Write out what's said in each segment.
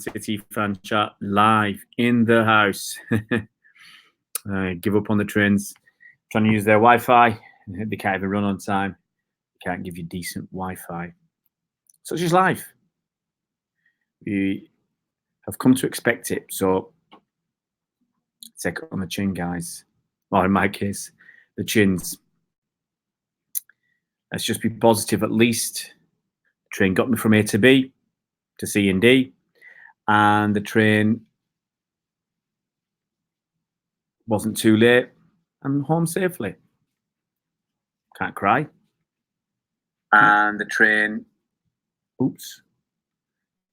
City fan chat live in the house. Give up on the trains, trying to use their Wi-Fi. They can't even run on time. They can't give you decent Wi-Fi. Such is life. We have come to expect it. So take it on the chin, guys. Or in my case, the chins. Let's just be positive. At least the train got me from A to B to C and D. And the train wasn't too late. I'm home safely. Can't cry. And the train, oops.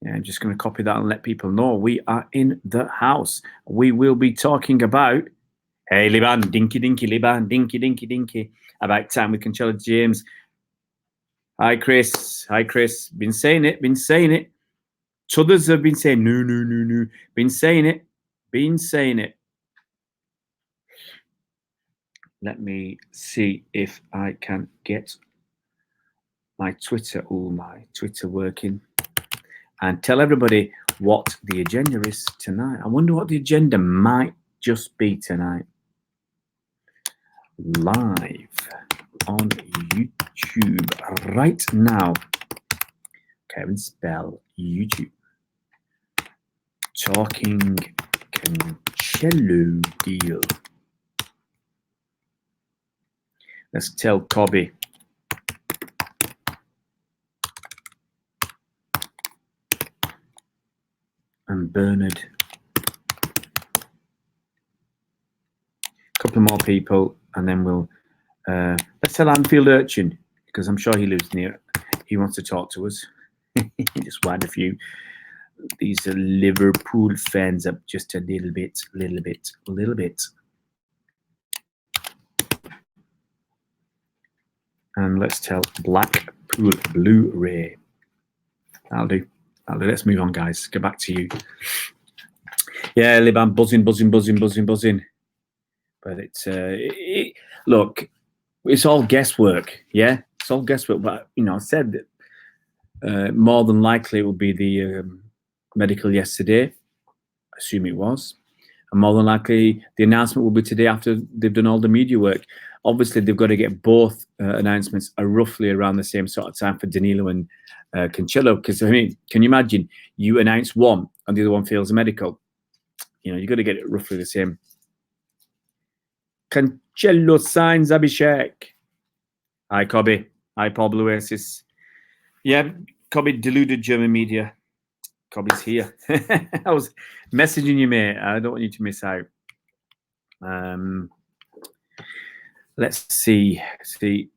Yeah, I'm just going to copy that and let people know we are in the house. We will be talking about, hey, Liban, dinky, dinky, Liban, dinky, dinky, dinky, about time with Cancelo James. Hi, Chris. Hi, Chris. Been saying it. Others have been saying, no. Been saying it. Let me see if I can get my Twitter working and tell everybody what the agenda is tonight. I wonder what the agenda might just be tonight. Live on YouTube right now. Kevin spell YouTube. Talking Cancelo deal. Let's tell Cobby. And Bernard. A couple more people, and then we'll let's tell Anfield Urchin, because I'm sure he lives near. He wants to talk to us. He just wind a few. These are Liverpool fans up just a little bit. And let's tell Blackpool Blu-ray. That'll do. Let's move on, guys. Get back to you. Yeah, Liban, buzzing. But it's look, it's all guesswork. Yeah, it's all guesswork. But I said that more than likely it will be the medical yesterday. I assume it was, and more than likely the announcement will be today after they've done all the media work. Obviously, they've got to get both announcements roughly around the same sort of time for Danilo and Cancelo. Because, I mean, can you imagine you announce one and the other one fails a medical? You've got to get it roughly the same. Cancelo signs Abhishek. Hi, Cobby. Hi, Paul Blue Oasis. Yeah, Cobby, deluded German media. Cobby's here. I was messaging you, mate. I don't want you to miss out. Let's see. You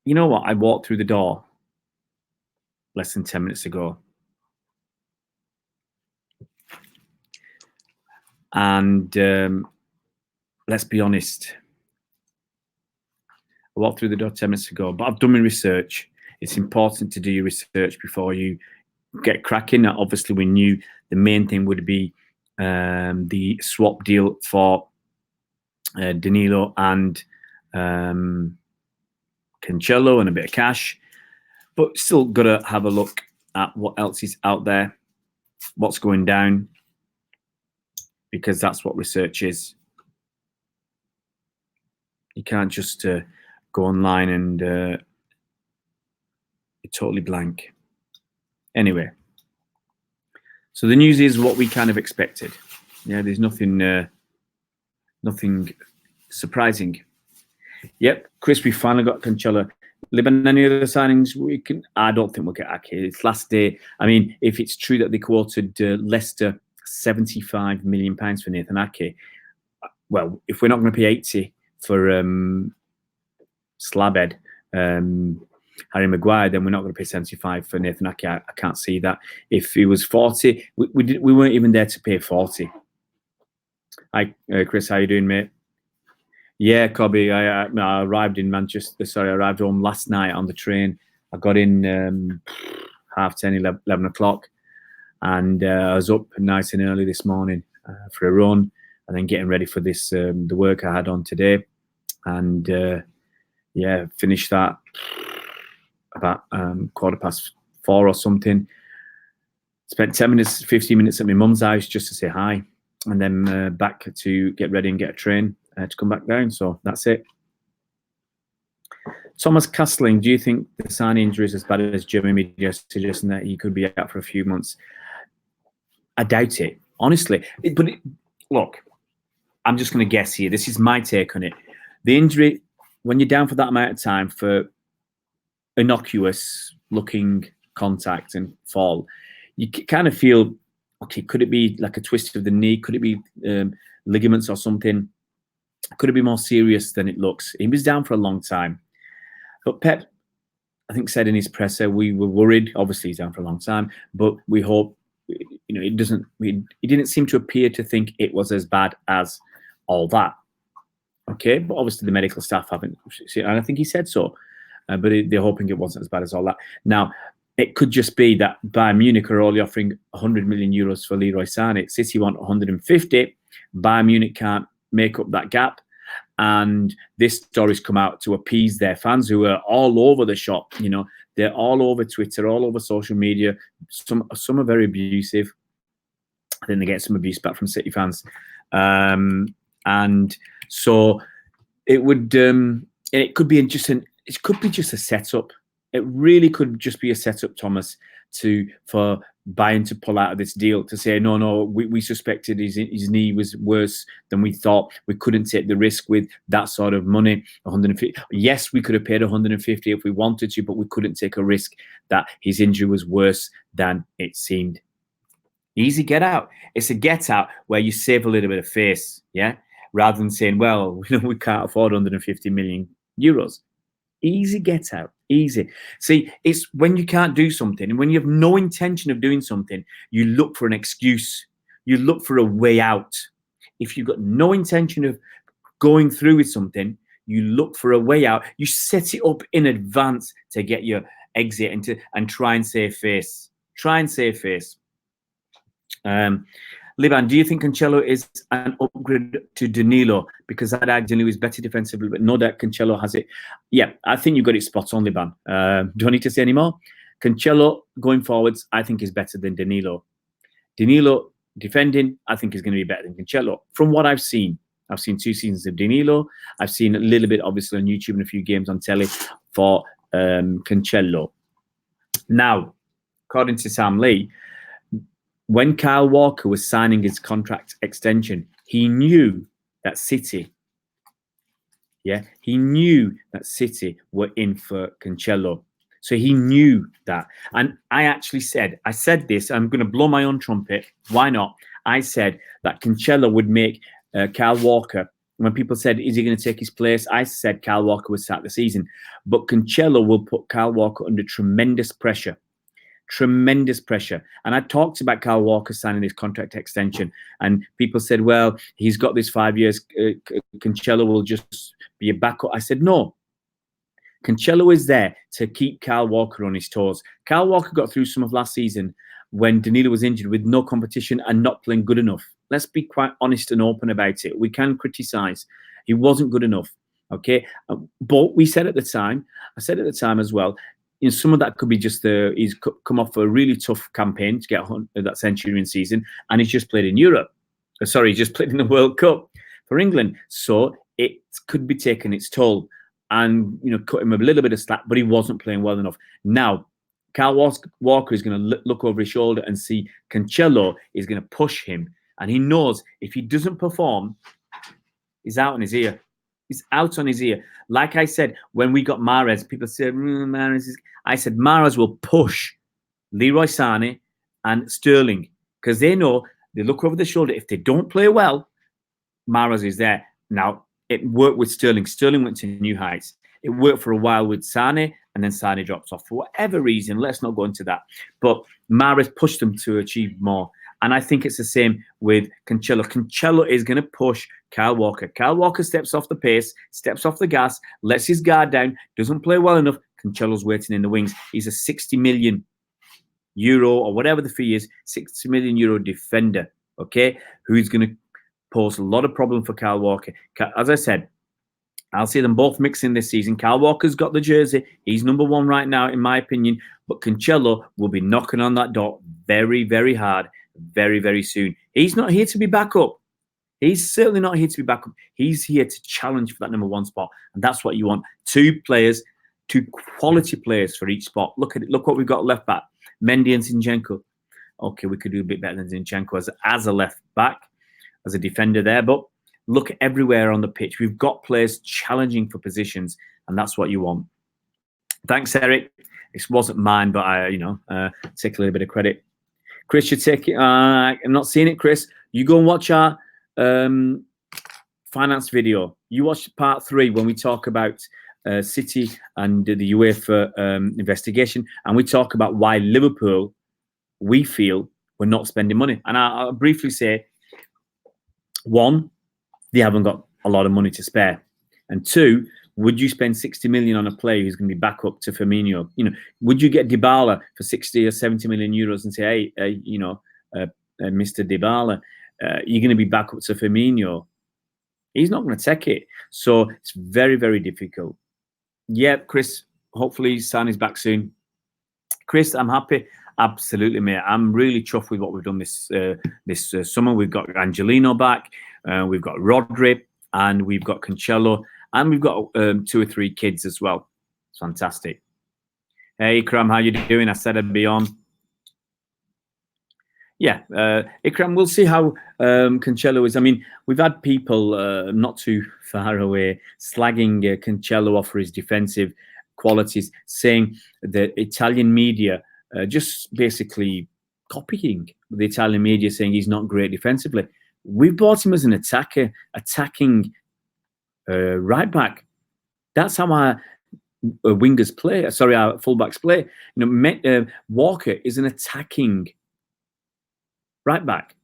know what? I walked through the door less than 10 minutes ago. And let's be honest. I walked through the door 10 minutes ago, but I've done my research. It's important to do your research before you get cracking. Obviously, we knew the main thing would be the swap deal for Danilo and Cancelo and a bit of cash, but still got to have a look at what else is out there, what's going down, because that's what research is. You can't just go online and you're totally blank. Anyway, so the news is what we kind of expected. Yeah, there's nothing surprising. Yep, Chris, we finally got Cancelo. Liban, any other signings we can? I don't think we'll get Ake. It's last day. I mean, if it's true that they quoted Leicester £75 million for Nathan Ake, well, if we're not going to pay 80 for Slabhead, Harry Maguire, then we're not going to pay 75 for Nathan Ake. I can't see that. If it was 40, we weren't even there to pay 40. Hi, Chris, how you doing, mate? Yeah, Cobby, I arrived in Manchester. Sorry, I arrived home last night on the train. I got in 10:30, 11 o'clock, and I was up nice and early this morning for a run, and then getting ready for this the work I had on today, and yeah, finished that about 4:15 or something. Spent 10 minutes, 15 minutes at my mum's house just to say hi, and then back to get ready and get a train to come back down. So that's it. Thomas Castling, do you think the Sane injury is as bad as German media suggesting that he could be out for a few months? I doubt it, honestly. Look, I'm just going to guess here. This is my take on it. The injury, when you're down for that amount of time for innocuous looking contact and fall, you kind of feel, okay, could it be like a twist of the knee? Could it be ligaments or something? Could it be more serious than it looks? He was down for a long time. But Pep, I think, said in his presser, we were worried. Obviously, he's down for a long time, but we hope, it doesn't. He didn't seem to appear to think it was as bad as all that. Okay, but obviously the medical staff haven't, and I think he said so. But they're hoping it wasn't as bad as all that. Now, it could just be that Bayern Munich are only offering 100 million euros for Leroy Sané. City want 150. Bayern Munich can't make up that gap. And this story's come out to appease their fans who are all over the shop. They're all over Twitter, all over social media. Some are very abusive. I think they get some abuse back from City fans. And so it would, it could be just a setup. It really could just be a setup, Thomas, for Bayern to pull out of this deal, to say, no, we suspected his knee was worse than we thought. We couldn't take the risk with that sort of money. 150. Yes, we could have paid 150 if we wanted to, but we couldn't take a risk that his injury was worse than it seemed. Easy get out. It's a get out where you save a little bit of face, yeah, rather than saying, well, we can't afford 150 million euros. Easy get out. Easy. See, it's when you can't do something and when you have no intention of doing something, you look for an excuse. You look for a way out. If you've got no intention of going through with something, you look for a way out. You set it up in advance to get your exit and try and save face. Try and save face. Liban, do you think Cancelo is an upgrade to Danilo? Because I'd argue Danilo is better defensively, but no doubt Cancelo has it. Yeah, I think you got it spot on, Liban. Do I need to say any more? Cancelo going forwards, I think is better than Danilo. Danilo defending, I think is going to be better than Cancelo. From what I've seen 2 seasons of Danilo. I've seen a little bit, obviously, on YouTube and a few games on telly for Cancelo. Now, according to Sam Lee, when Kyle Walker was signing his contract extension, he knew that City, were in for Cancelo. So he knew that. And I said this, I'm going to blow my own trumpet. Why not? I said that Cancelo would make Kyle Walker, when people said, is he going to take his place? I said Kyle Walker would start the season. But Cancelo will put Kyle Walker under tremendous pressure. Tremendous pressure. And I talked about Kyle Walker signing his contract extension, and people said, well, he's got this 5 years. Cancelo will just be a backup. I said, no. Cancelo is there to keep Kyle Walker on his toes. Kyle Walker got through some of last season when Danilo was injured with no competition and not playing good enough. Let's be quite honest and open about it. We can criticize. He wasn't good enough. Okay. But we said at the time, I said at the time as well, some of that could be just he's come off a really tough campaign to get that Centurion season, and he's just played in Europe. Sorry, he's just played in the World Cup for England. So it could be taking its toll and, cut him a little bit of slack, but he wasn't playing well enough. Now, Kyle Walker is going to look over his shoulder and see Cancelo is going to push him. And he knows if he doesn't perform, he's out on his ear. He's out on his ear. Like I said, when we got Mahrez, people said, I said, Mahrez will push Leroy Sané and Sterling because they know they look over the shoulder. If they don't play well, Mahrez is there. Now, it worked with Sterling. Sterling went to new heights. It worked for a while with Sané, and then Sané drops off. For whatever reason, let's not go into that. But Mahrez pushed them to achieve more. And I think it's the same with Cancelo. Cancelo is going to push Kyle Walker. Kyle Walker steps off the pace, steps off the gas, lets his guard down, doesn't play well enough. Cancelo's waiting in the wings. He's a 60 million euro or whatever the fee is, 60 million euro defender, okay, who's going to pose a lot of problem for Kyle Walker. As I said, I'll see them both mixing this season. Kyle Walker's got the jersey. He's number one right now, in my opinion. But Cancelo will be knocking on that door very, very hard, very, very soon. He's not here to be back up. He's certainly not here to be back up. He's here to challenge for that number 1 spot. And that's what you want. 2 players, 2 quality players for each spot. Look at it. Look what we've got left back. Mendy and Zinchenko. Okay, we could do a bit better than Zinchenko as a left back, as a defender there. But look everywhere on the pitch. We've got players challenging for positions, and that's what you want. Thanks, Eric. This wasn't mine, but I, take a little bit of credit. Chris, you take it. I'm not seeing it, Chris. You go and watch our finance video. You watch part 3 when we talk about City and the UEFA investigation, and we talk about why Liverpool, we feel, we're not spending money. And I'll briefly say, 1, they haven't got a lot of money to spare, and 2, would you spend 60 million on a player who's going to be back up to Firmino? Would you get Dybala for 60 or 70 million euros and say, hey, Mr. Dybala, you're going to be back up to Firmino? He's not going to take it. So it's very, very difficult. Yeah, Chris, hopefully Son is back soon. Chris, I'm happy. Absolutely, mate. I'm really chuffed with what we've done this summer. We've got Angelino back. We've got Rodri, and we've got Cancelo, and we've got 2 or 3 kids as well. It's fantastic. Hey, Ikram, how you doing? I said I'd be on. Yeah, Ikram, we'll see how Cancelo is. I mean, we've had people not too far away slagging Cancelo off for his defensive qualities, saying that Italian media just basically copying the Italian media, saying he's not great defensively. We bought him as an attacker, attacking right back. That's how our wingers play. Sorry, our fullbacks play. Walker is an attacking right back.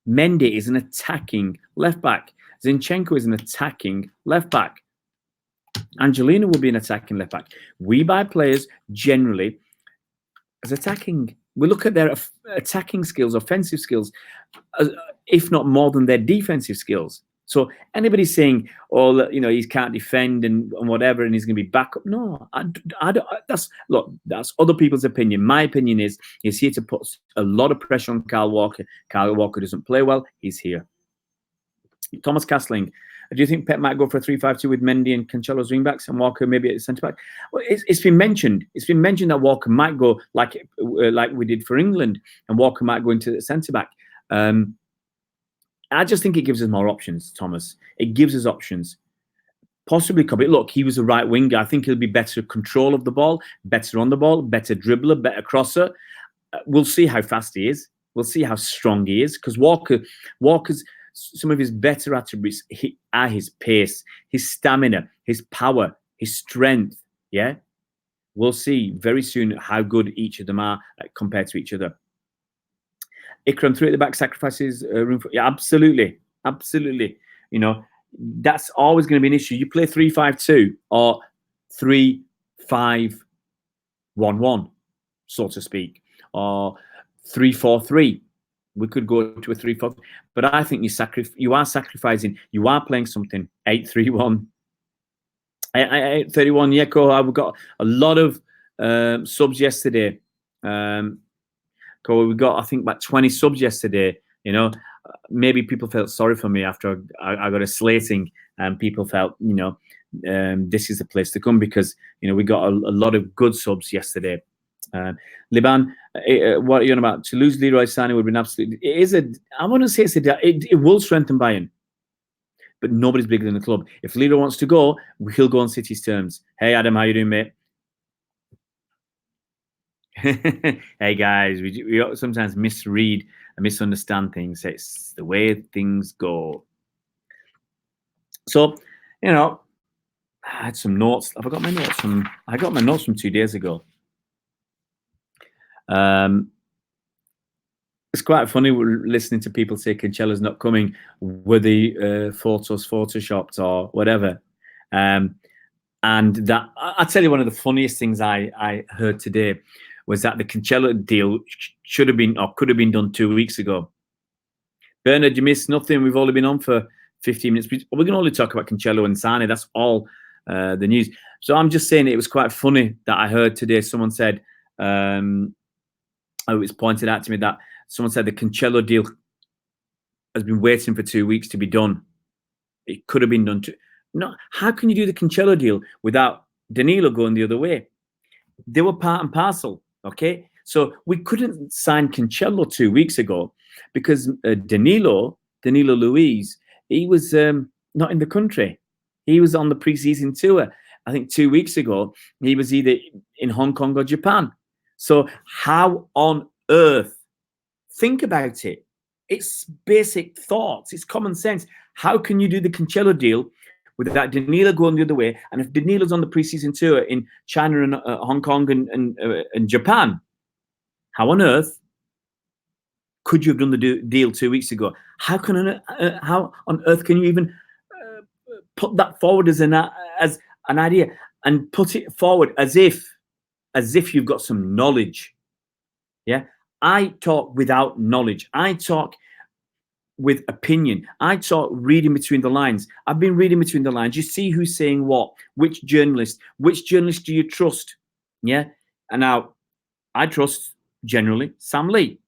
Mendy is an attacking left back. Zinchenko is an attacking left back. Angelino will be an attacking left back. We buy players generally as attacking. We look at their attacking skills, offensive skills, if not more than their defensive skills. So anybody saying, "Oh, he can't defend and whatever, and he's going to be back up," no, I don't. That's other people's opinion. My opinion is he's here to put a lot of pressure on Kyle Walker. Kyle Walker doesn't play well. He's here. Thomas Castling, do you think Pep might go for a 3-5-2 with Mendy and Cancelo as wing backs and Walker maybe at centre back? Well, it's been mentioned. It's been mentioned that Walker might go like we did for England, and Walker might go into the centre back. I just think it gives us more options, Thomas. It gives us options. Possibly could be. Look, he was a right winger. I think he'll be better control of the ball, better on the ball, better dribbler, better crosser. We'll see how fast he is. We'll see how strong he is, because Walker's some of his better attributes are his pace, his stamina, his power, his strength. Yeah, we'll see very soon how good each of them are compared to each other. Ikram, 3 at the back sacrifices room for, yeah, absolutely. That's always going to be an issue. You play 3-5-2 or 3-5-1-1, so to speak, or 3-4-3. We could go to a 3-4, but I think you are sacrificing. You are playing something 8-3-1, 8-31. Yeah, Koha, we've got a lot of subs yesterday. We got, I think, about 20 subs yesterday. Maybe people felt sorry for me after I got a slating, and people felt, this is the place to come, because we got a lot of good subs yesterday. Liban, what are you on about? To lose Leroy Sané would be an absolute. I want to say it will strengthen Bayern, but nobody's bigger than the club. If Leroy wants to go, he'll go on City's terms. Hey Adam, how you doing, mate? Hey guys, we sometimes misread and misunderstand things. It's the way things go. So, I had some notes. Have I got my notes from? I got my notes from 2 days ago. It's quite funny listening to people say Cancelo's not coming. Were the photos photoshopped or whatever? And that I'll tell you, one of the funniest things I heard today was that the Cancelo deal should have been or could have been done 2 weeks ago. Bernard, you missed nothing. We've only been on for 15 minutes. We can only talk about Cancelo and Sané. That's all the news. So I'm just saying it was quite funny that I heard today someone said, it was pointed out to me that someone said the Cancelo deal has been waiting for 2 weeks to be done. It could have been done. No, how can you do the Cancelo deal without Danilo going the other way? They were part and parcel. Okay, so we couldn't sign Cancelo 2 weeks ago because Danilo Luiz, he was not in the country. He was on the preseason tour. I think 2 weeks ago he was either in Hong Kong or Japan. So how on earth? Think about it. It's basic thoughts. It's common sense. How can you do the Cancelo deal without Danilo going the other way? And if Danilo's on the preseason tour in China and Hong Kong and Japan, how on earth could you have done the deal 2 weeks ago? How on earth can you even put that forward as an idea and put it forward as if you've got some knowledge? Yeah, I talk without knowledge. I talk with opinion. I talk reading between the lines. I've been reading between the lines. You see who's saying what, which journalist do you trust? Yeah. And now I trust generally Sam Lee.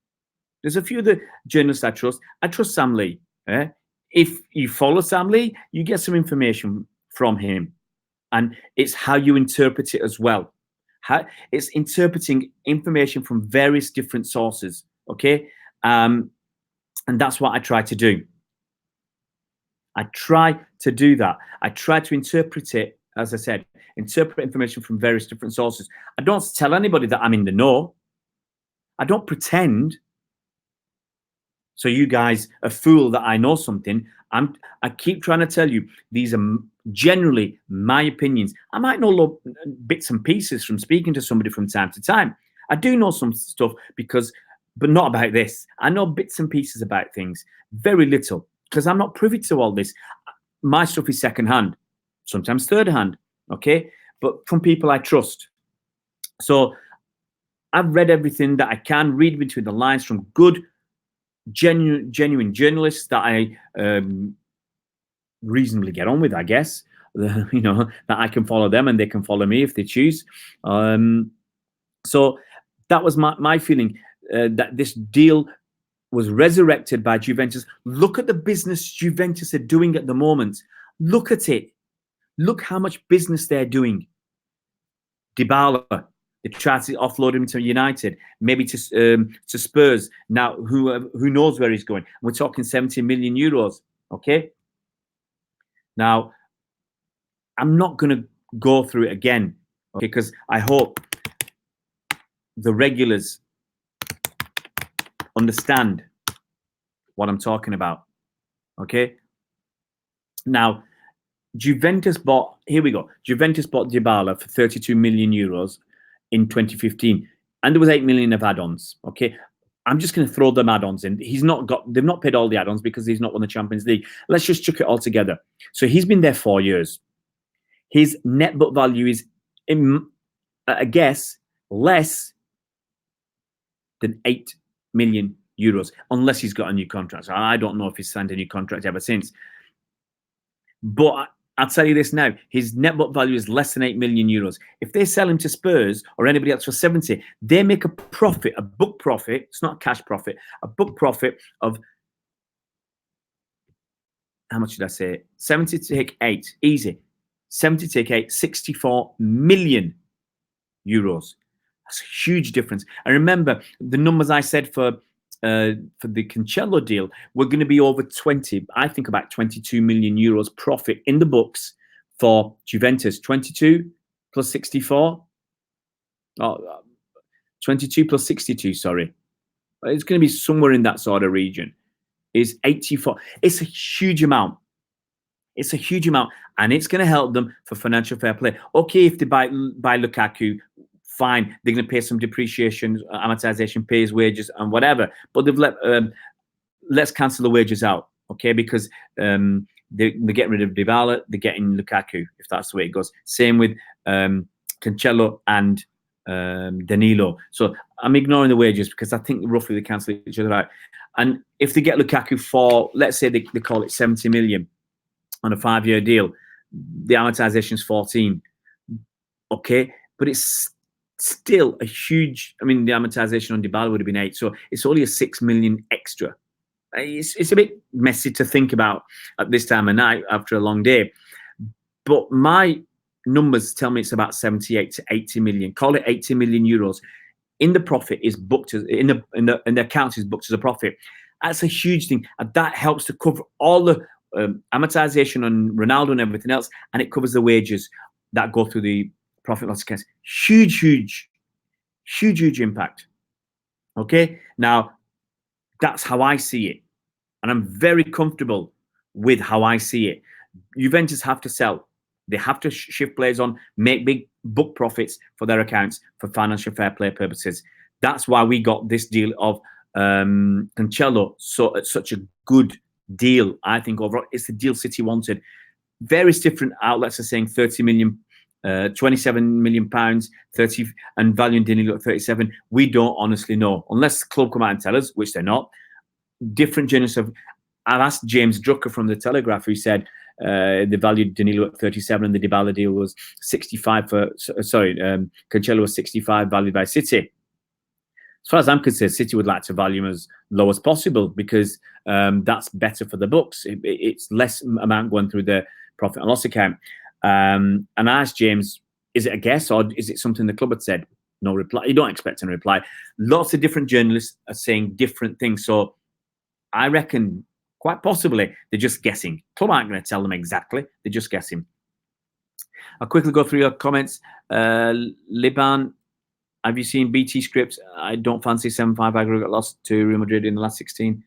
There's a few other journalists I trust. I trust Sam Lee. If you follow Sam Lee, you get some information from him. And it's how you interpret it as well. It's interpreting information from various different sources. Okay. And that's what I try to do. I try to do that. I try to interpret it, as I said, interpret information from various different sources. I don't tell anybody that I'm in the know. I don't pretend. So you guys are fool that I know something. I keep trying to tell you, these are generally my opinions. I might know bits and pieces from speaking to somebody from time to time. I do know some stuff but not about this. I know bits and pieces about things, very little, because I'm not privy to all this. My stuff is secondhand, sometimes third hand, okay? But from people I trust. So I've read everything that I can, read between the lines from good, genuine journalists that I reasonably get on with, I guess. That I can follow them and they can follow me if they choose. So that was my feeling. That this deal was resurrected by Juventus. Look at the business Juventus are doing at the moment. Look at it. Look how much business they're doing. Dybala, they tried to offload him to United, maybe to Spurs. Now, who knows where he's going? We're talking 70 million euros. Okay. Now, I'm not going to go through it again, okay? Because I hope the regulars understand what I'm talking about. Okay. Now, Juventus bought Dybala for 32 million euros in 2015, and there was 8 million of add-ons. Okay. I'm just going to throw them add-ons in. They've not paid all the add-ons because he's not won the Champions League. Let's just chuck it all together. So he's been there 4 years. His net book value is, I guess, less than 8 million euros, unless he's got a new contract. So I don't know if he's signed a new contract ever since. But I'll tell you this now, his net book value is less than 8 million euros. If they sell him to Spurs or anybody else for 70, they make a profit, a book profit. It's not a cash profit, a book profit of, how much did I say? 70 take 8, easy. 70 take 8, 64 million euros. That's a huge difference. And remember, the numbers I said for the Cancelo deal were going to be over 20, I think about 22 million euros profit in the books for Juventus. 22 plus 64. 22 plus 62, sorry. It's going to be somewhere in that sort of region. Is 84. It's a huge amount. It's a huge amount. And it's going to help them for financial fair play. Okay, if they buy Lukaku, fine, they're going to pay some depreciation, amortization, pay his wages and whatever. But they've let's cancel the wages out, okay? Because they're getting rid of Dybala, they're getting Lukaku, if that's the way it goes. Same with Cancelo and Danilo. So I'm ignoring the wages because I think roughly they cancel each other out. And if they get Lukaku for, let's say they call it 70 million on a 5-year deal, the amortization is 14, okay? But it's still a huge. I mean, the amortization on Dybala would have been 8, so it's only a 6 million extra. It's a bit messy to think about at this time of night after a long day. But my numbers tell me it's about 78 to 80 million. Call it 80 million euros. In the profit is booked as in the accounts is booked as a profit. That's a huge thing, and that helps to cover all the amortization on Ronaldo and everything else, and it covers the wages that go through the profit loss account. Huge impact. Okay, now that's how I see it, and I'm very comfortable with how I see it. Juventus have to sell. They have to shift players on, make big book profits for their accounts for financial fair play purposes. That's why we got this deal of Cancelo, such a good deal, I think, overall. It's the deal City wanted. Various different outlets are saying 30 million, 27 million pounds, 30, and valuing Danilo at 37. We don't honestly know, unless the club come out and tell us, which they're not. Different journalists have. I've asked James Drucker from the Telegraph, who said they valued Danilo at 37 and the Dybala deal was 65 for. Sorry, Cancelo was 65, valued by City. As far as I'm concerned, City would like to value him as low as possible because that's better for the books. It's less amount going through the profit and loss account. And I asked James, is it a guess or is it something the club had said? No reply. You don't expect a reply. Lots of different journalists are saying different things. So I reckon quite possibly they're just guessing. Club aren't going to tell them exactly. They're just guessing. I'll quickly go through your comments. Liban, have you seen BT Scripts? I don't fancy 7-5 aggregate loss to Real Madrid in the last 16.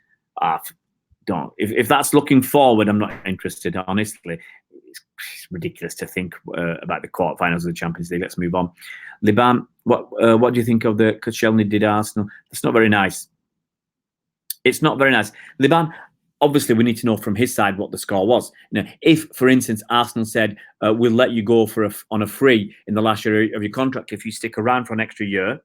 Don't. If that's looking forward, I'm not interested, honestly. It's ridiculous to think about the quarterfinals of the Champions League. Let's move on. Liban, what do you think of the Koscielny did Arsenal? It's not very nice. It's not very nice. Liban, obviously, we need to know from his side what the score was. You know, if, for instance, Arsenal said, we'll let you go on a free in the last year of your contract if you stick around for an extra year,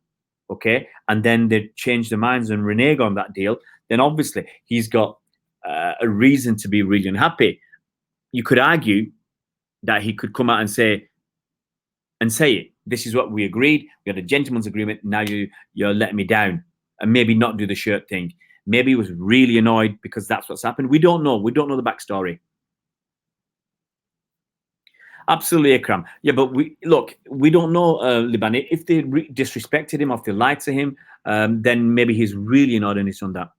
okay, and then they change their minds and renege on that deal, then obviously he's got a reason to be really unhappy. You could argue that he could come out and say it. This is what we agreed. We had a gentleman's agreement. Now you're letting me down, and maybe not do the shirt thing. Maybe he was really annoyed because that's what's happened. We don't know. We don't know the backstory. Absolutely, Akram. Yeah, but we don't know, Liban. If they disrespected him or if they lied to him, then maybe he's really annoyed and he's done that.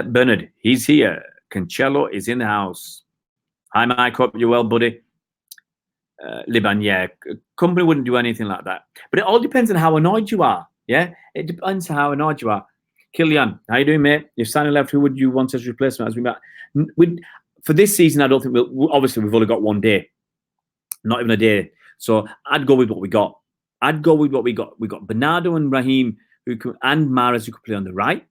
Bernard, he's here. Cancelo is in the house. Hi, Mike. Hope you're well, buddy. Liban, yeah. Company wouldn't do anything like that. But it all depends on how annoyed you are. Yeah, it depends on how annoyed you are. Killian, how you doing, mate? If Sané left, who would you want as replacement? As we met for this season, I don't think obviously we've only got one day, not even a day. So I'd go with what we got. We got Bernardo and Raheem and Mahrez who could play on the right,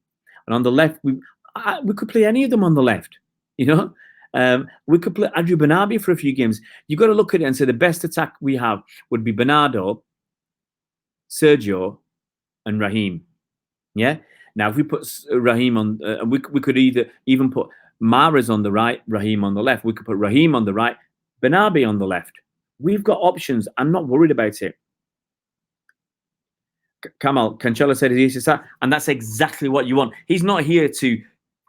and on the left we could play any of them on the left. You know, we could play Adrian Bernardi for a few games. You got to look at it and say the best attack we have would be Bernardo, Sergio, and Raheem. Yeah. Now, if we put Raheem on, we could even put Mahrez on the right, Raheem on the left. We could put Raheem on the right, Bernardi on the left. We've got options. I'm not worried about it. Kamal, Cancelo said he's here to start, and that's exactly what you want. He's not here to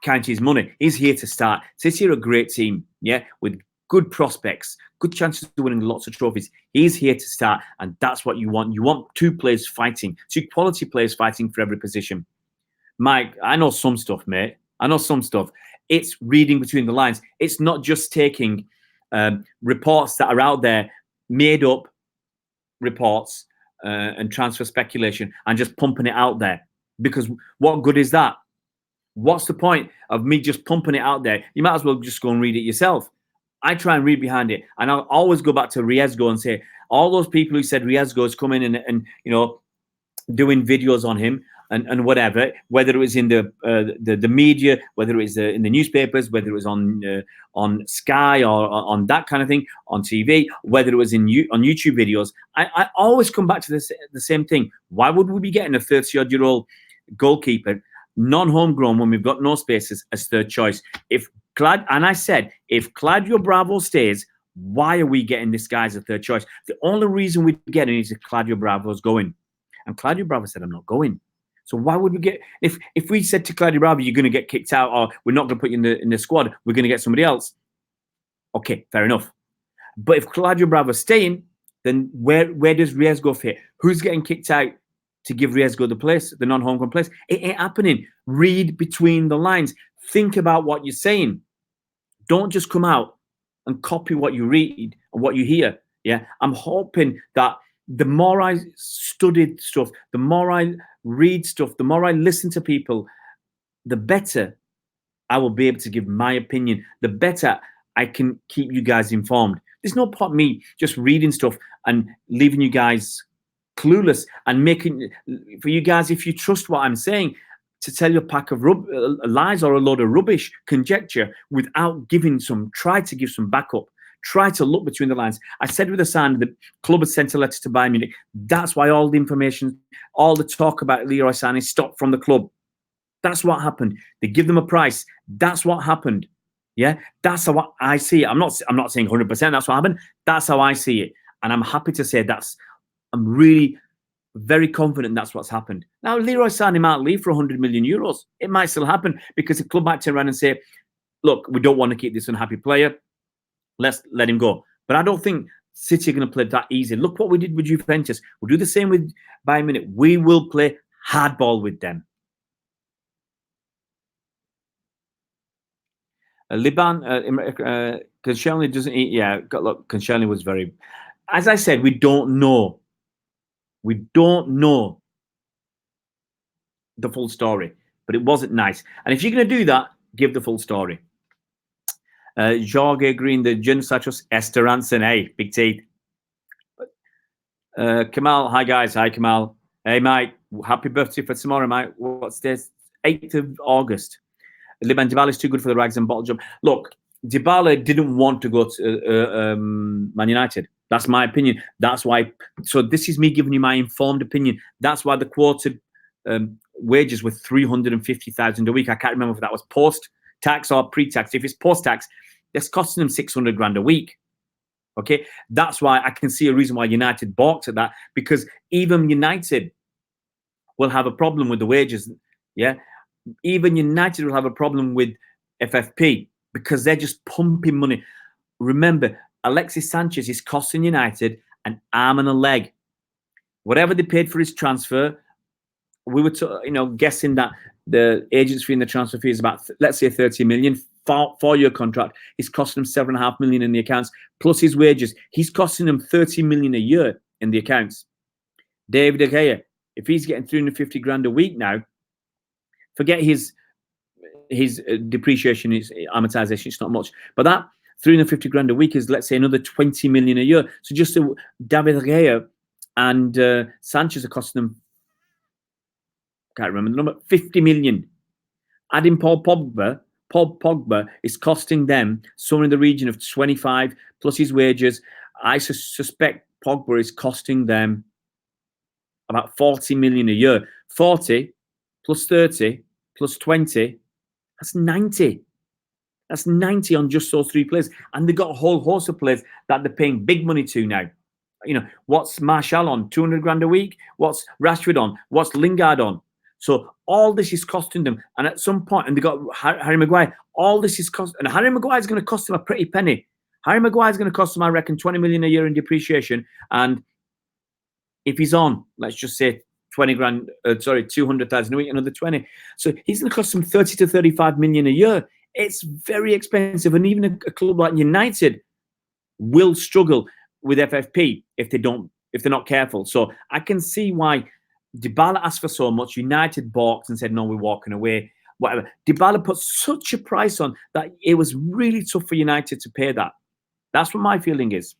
count his money. He's here to start. City are a great team, yeah, with good prospects, good chances of winning lots of trophies. He's here to start, and that's what you want. You want two players fighting, two quality players fighting for every position. Mike, I know some stuff, mate. I know some stuff. It's reading between the lines. It's not just taking reports that are out there, made up reports and transfer speculation, and just pumping it out there. Because what good is that? What's the point of me just pumping it out there? You might as well just go and read it yourself. I try and read behind it, and I'll always go back to Riesgo and say, all those people who said Riesgo is coming in and you know, doing videos on him and whatever, whether it was in the media, whether it was in the newspapers, whether it was on Sky or on that kind of thing, on TV, whether it was on YouTube videos, I always come back to the same thing. Why would we be getting a 30-odd-year-old goalkeeper, non-homegrown, when we've got no spaces, as third choice? If Claudio Bravo stays, Why are we getting this guy as a third choice? The only reason we're getting is if Claudio Bravo's going. And Claudio Bravo said, I'm not going. So why would we get, if we said to Claudio Bravo, you're going to get kicked out, or we're not going to put you in the squad, we're going to get somebody else. Okay, fair enough. But if Claudio Bravo's staying, then where does Riesgo fit? Who's getting kicked out to give Riesgo the place, the non-homegrown place? It ain't happening. Read between the lines. Think about what you're saying. Don't just come out and copy what you read and what you hear. Yeah, I'm hoping that the more I studied stuff, the more I read stuff, the more I listen to people, the better I will be able to give my opinion. The better I can keep you guys informed. There's no point me just reading stuff and leaving you guys clueless and making for you guys, if you trust what I'm saying, to tell you a pack of lies or a load of rubbish conjecture without try to give some backup. Try to look between the lines. I said with the sign, the club had sent a letter to Bayern Munich. That's why all the information, all the talk about Leroy Sané stopped from the club. That's what happened. They give them a price. That's what happened. Yeah, that's how I see it. I'm not saying 100% that's what happened. That's how I see it. And I'm happy to say I'm really very confident that's what's happened. Now, Leroy Sané might leave for 100 million euros. It might still happen because the club might turn around and say, look, we don't want to keep this unhappy player. Let's let him go. But I don't think City are going to play that easy. Look what we did with Juventus. We'll do the same with Bayern Munich. We will play hardball with them. Liban, Koscielny doesn't eat. Yeah, look, Koscielny was very. As I said, we don't know. We don't know the full story, but it wasn't nice. And if you're going to do that, give the full story. Jorge Green, the genocide trust, Esther Hansen, hey, big teeth. Kamal, hi guys, hi Kamal. Hey mate, happy birthday for tomorrow, mate. What's this? 8th of August. Liban Dybala is too good for the rags and bottle job. Look, Dybala didn't want to go to Man United. That's my opinion. That's why. So this is me giving you my informed opinion. That's why the quoted wages were 350,000 a week. I can't remember if that was post-tax or pre-tax. If it's post-tax, that's costing them 600 grand a week. Okay, that's why I can see a reason why United balked at that, because even United will have a problem with the wages. Yeah, even United will have a problem with FFP because they're just pumping money. Remember, Alexis Sanchez is costing United an arm and a leg. Whatever they paid for his transfer, we were guessing that the agent's fee and the transfer fee is about, let's say, 30 million. 4-year contract. He's costing them 7.5 million in the accounts, plus his wages. He's costing them 30 million a year in the accounts. David De Gea, if he's getting 350 grand a week now, forget his depreciation, his amortization, it's not much. But that 350 grand a week is, let's say, another 20 million a year. So just David De Gea and Sanchez are costing them, I can't remember the number, 50 million. Adding Paul Pogba is costing them somewhere in the region of 25 plus his wages. I suspect Pogba is costing them about 40 million a year. 40 plus 30 plus 20, that's 90. That's 90 on just those three players. And they've got a whole host of players that they're paying big money to now. What's Martial on? 200 grand a week? What's Rashford on? What's Lingard on? So all this is costing them. And at some point, and they got Harry Maguire, all this is cost. And Harry Maguire is going to cost them a pretty penny. Harry Maguire is going to cost them, I reckon, 20 million a year in depreciation. And if he's on, let's just say 200,000 a week, another 20. So he's going to cost them 30 to 35 million a year. It's very expensive. And even a club like United will struggle with FFP if they're not careful. So I can see why Dybala asked for so much. United balked and said, no, we're walking away, whatever. Dybala put such a price on that it was really tough for United to pay that. That's what my feeling is.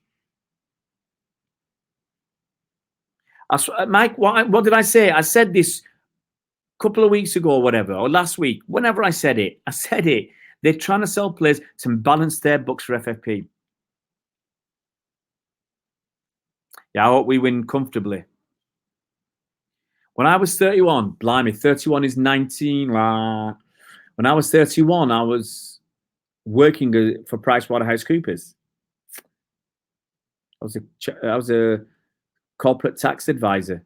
Mike, what did I say? I said this a couple of weeks ago or whatever, or last week. Whenever I said it. They're trying to sell players to balance their books for FFP. Yeah, I hope we win comfortably. When I was 31, blimey, 31 is 19. When I was 31, I was working for PricewaterhouseCoopers. I was a corporate tax advisor.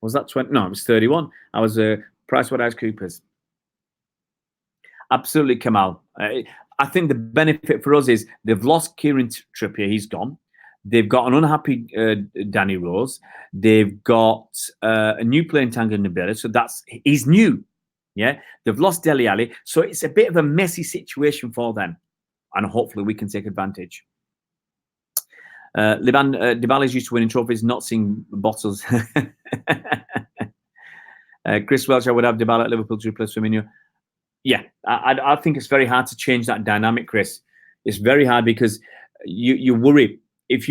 Was that 20? No, it was 31. I was a PricewaterhouseCoopers. Absolutely, Kamal. I think the benefit for us is they've lost Kieran Trippier. He's gone. They've got an unhappy Danny Rose. They've got a new player in Tanguy Ndombele. So he's new. Yeah. They've lost Dele Alli. So it's a bit of a messy situation for them. And hopefully we can take advantage. Liban Dybala's used to winning trophies, not seeing bottles. Chris Welch, I would have Dybala at Liverpool to replace Firmino. Yeah, I think it's very hard to change that dynamic, Chris. It's very hard because you worry if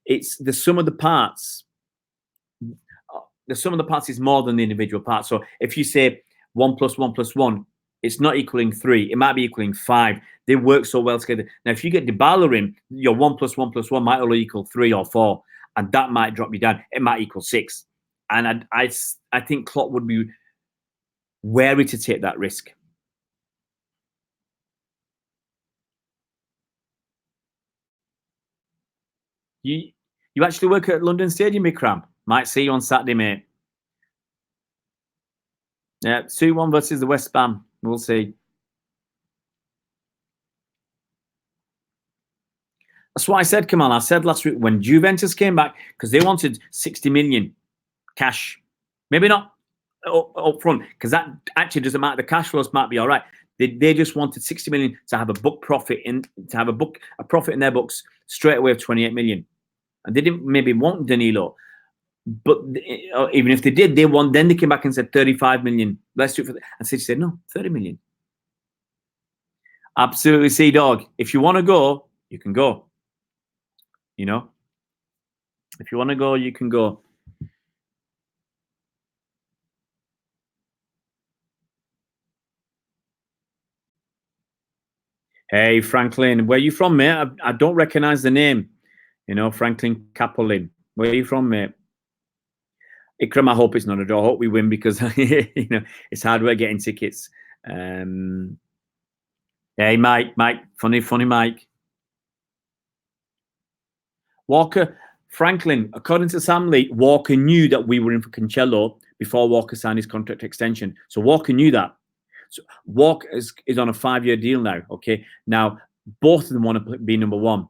it's the sum of the parts. The sum of the parts is more than the individual parts. So if you say 1 + 1 + 1, it's not equaling 3. It might be equaling 5. They work so well together. Now, if you get Dybala in, your 1 + 1 + 1 might only equal 3 or 4, and that might drop you down. It might equal 6. And I think Klopp would be wary to take that risk. You actually work at London Stadium, Ikram. Might see you on Saturday, mate. Yeah, 2-1 versus the West Ham. We'll see. That's what I said, Kamal. I said last week when Juventus came back, because they wanted 60 million cash. Maybe not up front, because that actually doesn't matter. The cash flows might be all right. They just wanted 60 million to have a profit in their books straight away of 28 million. And they didn't maybe want Danilo. But even if they did, they won. Then they came back and said 35 million. Let's do it for that. And City said, no, 30 million. Absolutely, Sea-Dog. If you want to go, you can go. You know? If you want to go, you can go. Hey, Franklin. Where are you from, mate? I don't recognize the name. You know, Franklin Capolin. Where are you from, mate? Ikram, I hope it's not a draw. I hope we win because it's hard work getting tickets. Hey, Mike, funny Mike. Walker, Franklin, according to Sam Lee, Walker knew that we were in for Cancelo before Walker signed his contract extension. So Walker knew that. So Walker is on a 5-year deal now. Okay, now both of them want to be number one.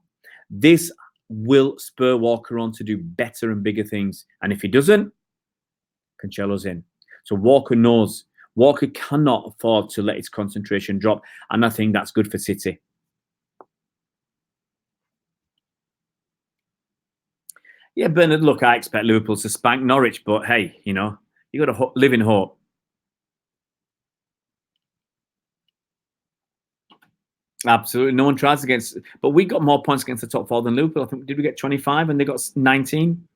This will spur Walker on to do better and bigger things, and if he doesn't, Cancelo's in. So Walker knows. Walker cannot afford to let his concentration drop. And I think that's good for City. Yeah, Bernard, look, I expect Liverpool to spank Norwich, but hey, you got to live in hope. Absolutely. No one tries against, but we got more points against the top 4 than Liverpool. I think, did we get 25 and they got 19?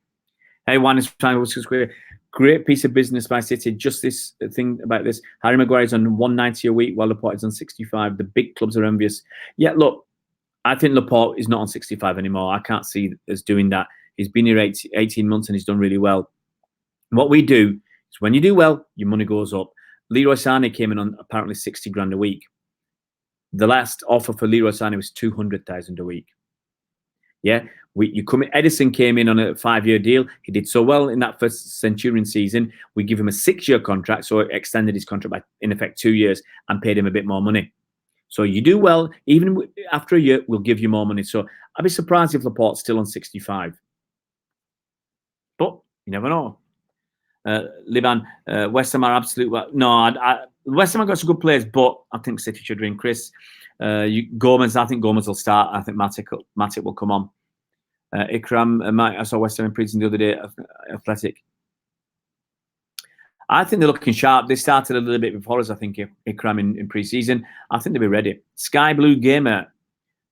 Hey, one is trying to square. Great piece of business by City. Just this thing about this. Harry Maguire's on 190 a week while Laporte is on 65. The big clubs are envious. Yeah, look, I think Laporte is not on 65 anymore. I can't see us doing that. He's been here 18 months and he's done really well. What we do is when you do well, your money goes up. Leroy Sané came in on apparently 60 grand a week. The last offer for Leroy Sané was 200,000 a week. Yeah, Edison came in on a 5-year deal. He did so well in that first Centurion season. We give him a 6-year contract, so it extended his contract by, in effect, 2 years and paid him a bit more money. So you do well, even after a year, we'll give you more money. So I'd be surprised if Laporte's still on 65. But you never know. Liban, West Ham are absolute. No, West Ham have got some good players, but I think City should win. Chris, Gomez, I think Gomez will start. I think Matic will come on. Ikram, I saw West Ham in pre-season the other day. Athletic. I think they're looking sharp. They started a little bit before us, I think, Ikram in pre-season. I think they'll be ready. Sky Blue Gamer.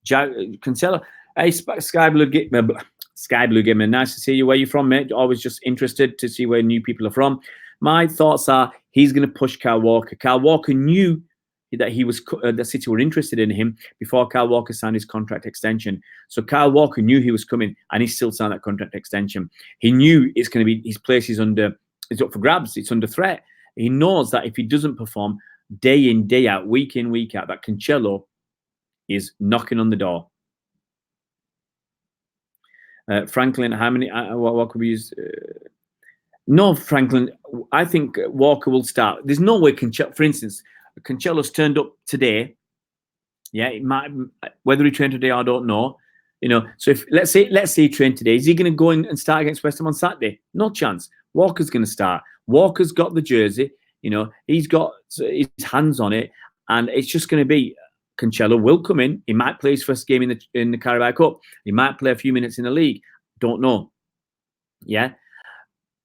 Cancelo. Hey, Sky Blue Gamer. Nice to see you. Where are you from, mate? Always just interested to see where new people are from. My thoughts are he's going to push Kyle Walker. Kyle Walker knew that the City were interested in him before Kyle Walker signed his contract extension. So Kyle Walker knew he was coming, and he still signed that contract extension. He knew it's going to be his place is up for grabs. It's under threat. He knows that if he doesn't perform day in, day out, week in, week out, that Cancelo is knocking on the door. Franklin, how many? What could we use? No, Franklin. I think Walker will start. There's no way Cancelo, for instance, Cancelo's turned up today. Yeah, it might, whether he trained today, I don't know. So if let's say he trained today, is he going to go in and start against West Ham on Saturday? No chance. Walker's going to start. Walker's got the jersey. He's got his hands on it, and it's just going to be Cancelo will come in. He might play his first game in the Carabao Cup. He might play a few minutes in the league. Don't know. Yeah,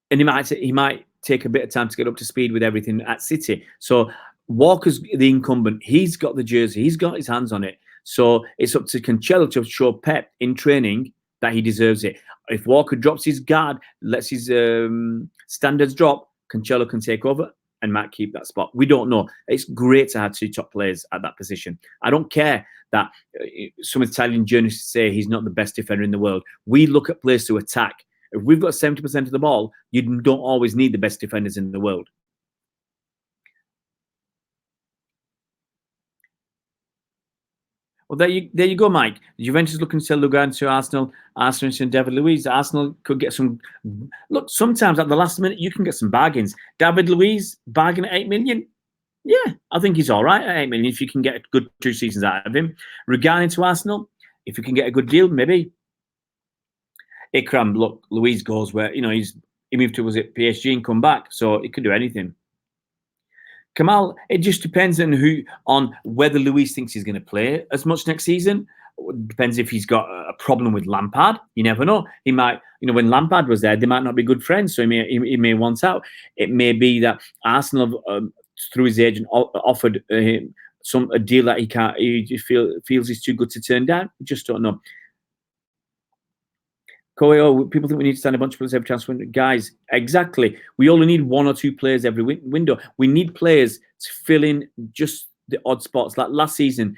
and he might take a bit of time to get up to speed with everything at City. So Walker's the incumbent. He's got the jersey. He's got his hands on it. So it's up to Cancelo to show Pep in training that he deserves it. If Walker drops his guard, lets his standards drop, Cancelo can take over and might keep that spot. We don't know. It's great to have two top players at that position. I don't care that some Italian journalists say he's not the best defender in the world. We look at players to attack. If we've got 70% of the ball, you don't always need the best defenders in the world. Well, there you go, Mike. Juventus looking to sell Lugano to Arsenal. Arsenal and David Luiz. Arsenal could get some. Look, sometimes at the last minute you can get some bargains. David Luiz bargain at 8 million. Yeah, I think he's all right at 8 million if you can get a good 2 seasons out of him. Regarding to Arsenal, if you can get a good deal, maybe. Ikram, look, Luiz goes where he moved to PSG and come back, so he could do anything. Kamal, it just depends on whether Luiz thinks he's going to play as much next season. It depends if he's got a problem with Lampard. You never know. He might, when Lampard was there, they might not be good friends, so he may want out. It may be that Arsenal, through his agent, offered him a deal that he feels he's too good to turn down. We just don't know. People think we need to sign a bunch of players every transfer window. Guys, exactly. We only need 1 or 2 players every window. We need players to fill in just the odd spots. Like last season,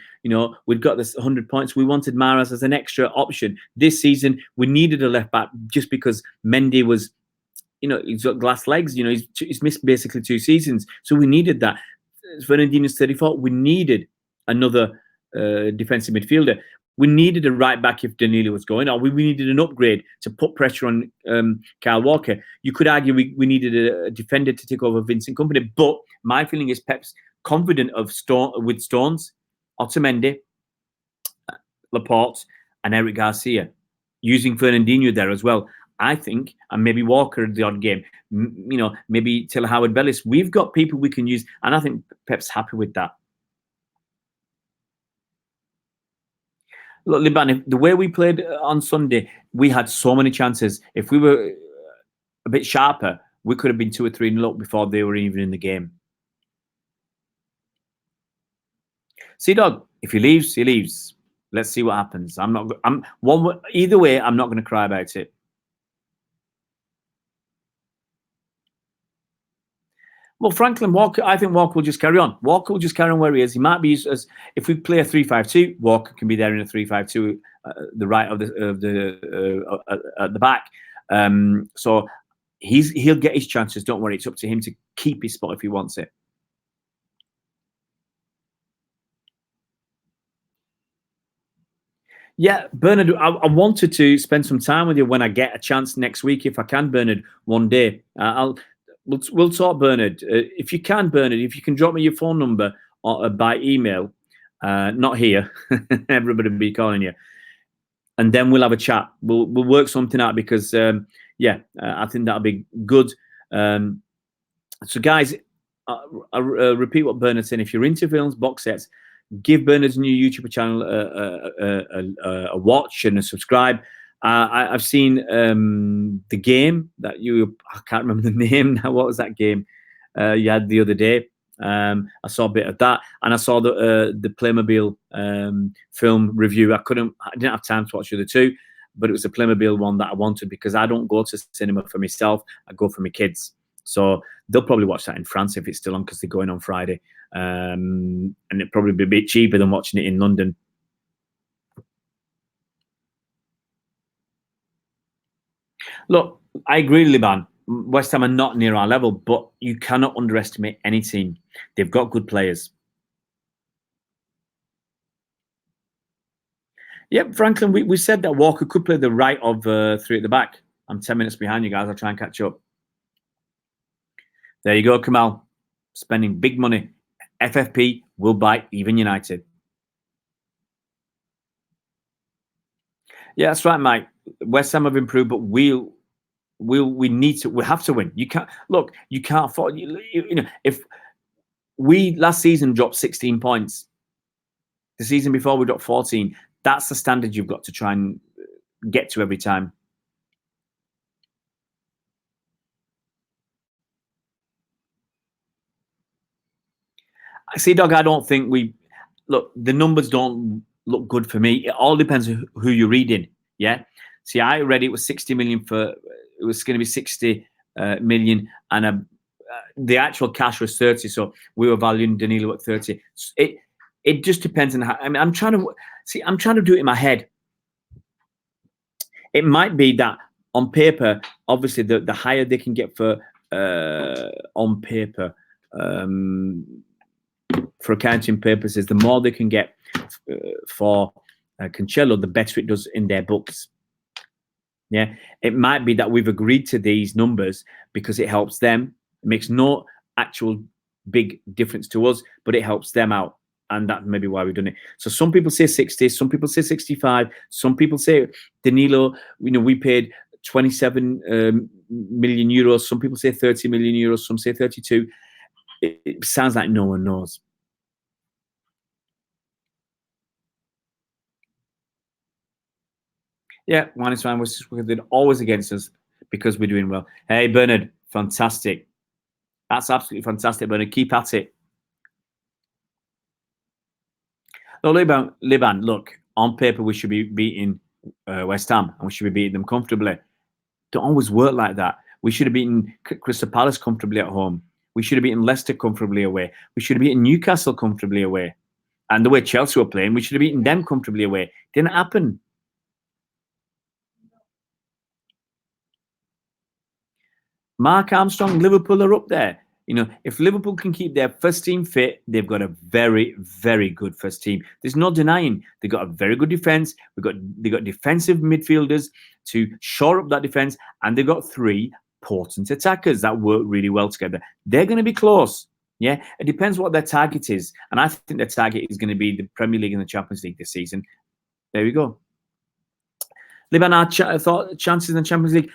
we'd got this 100 points. We wanted Mahrez as an extra option. This season, we needed a left back just because Mendy was, he's got glass legs. He's missed basically 2 seasons. So we needed that. Fernandinho's 34. We needed another defensive midfielder. We needed a right back if Danilo was going, or we needed an upgrade to put pressure on Kyle Walker. You could argue we needed a defender to take over Vincent Kompany, but my feeling is Pep's confident with Stones, Otamendi, Laporte, and Eric Garcia, using Fernandinho there as well. I think, and maybe Walker the odd game, maybe Taylor Howard-Bellis. We've got people we can use, and I think Pep's happy with that. Look, Liban, the way we played on Sunday, we had so many chances. If we were a bit sharper, we could have been 2 or 3-0 up before they were even in the game. See, Dog, if he leaves, he leaves. Let's see what happens. Either way, I'm not going to cry about it. Well, Franklin Walker, I think Walker will just carry on. Walker will just carry on where he is. He might be used as, if we play a 3-5-2, Walker can be there in a 3-5-2, the right of the at the back. So he'll get his chances. Don't worry, it's up to him to keep his spot if he wants it. Yeah, Bernard, I wanted to spend some time with you when I get a chance next week, if I can, Bernard, one day. We'll talk, Bernard. If you can, Bernard, if you can drop me your phone number by email, not here, everybody will be calling you, and then we'll have a chat. We'll work something out because, I think that'll be good. So, guys, I'll repeat what Bernard's saying. If you're into films, box sets, give Bernard's new YouTube channel a watch and a subscribe. I've seen the game that I can't remember the name now. What was that game you had the other day? I saw a bit of that, and I saw the Playmobil film review. I didn't have time to watch the other 2, but it was the Playmobil one that I wanted because I don't go to cinema for myself. I go for my kids. So they'll probably watch that in France if it's still on because they're going on Friday. And it'll probably be a bit cheaper than watching it in London. Look, I agree, Liban. West Ham are not near our level, but you cannot underestimate any team. They've got good players. Yep, Franklin, we said that Walker could play the right of three at the back. I'm 10 minutes behind you guys. I'll try and catch up. There you go, Kamal. Spending big money. FFP will bite even United. Yeah, that's right, Mike. West Ham have improved, but we have to win. You can't look. You can't afford. You know, if we last season dropped 16 points, the season before we dropped 14. That's the standard you've got to try and get to every time. See, Dog, I don't think look. The numbers don't look good for me. It all depends on who you're reading. Yeah. See, I read it was 60 million for. It was going to be 60 million, and the actual cash was 30. So we were valuing Danilo at 30. It just depends on how. I mean, I'm trying to do it in my head. It might be that on paper, obviously, the higher they can get for on paper. For accounting purposes, the more they can get for Cancelo, the better it does in their books. Yeah, it might be that we've agreed to these numbers because it helps them. It makes no actual big difference to us, but it helps them out. And that may be why we've done it. So some people say 60, some people say 65, some people say Danilo, we paid 27 million euros. Some people say 30 million euros, some say 32. It sounds like no one knows. Yeah, minus one was always against us because we're doing well. Hey, Bernard, fantastic. That's absolutely fantastic, Bernard. Keep at it. No, Liban, look, on paper, we should be beating West Ham and we should be beating them comfortably. Don't always work like that. We should have beaten Crystal Palace comfortably at home. We should have beaten Leicester comfortably away. We should have beaten Newcastle comfortably away. And the way Chelsea were playing, we should have beaten them comfortably away. Didn't happen. Mark Armstrong, Liverpool are up there. If Liverpool can keep their first team fit, they've got a very, very good first team. There's no denying they've got a very good defense. They've got defensive midfielders to shore up that defense, and they've got three potent attackers that work really well together. They're going to be close. Yeah, it depends what their target is, and I think their target is going to be the Premier League and the Champions League this season. There we go. Liban, our chances in the Champions League.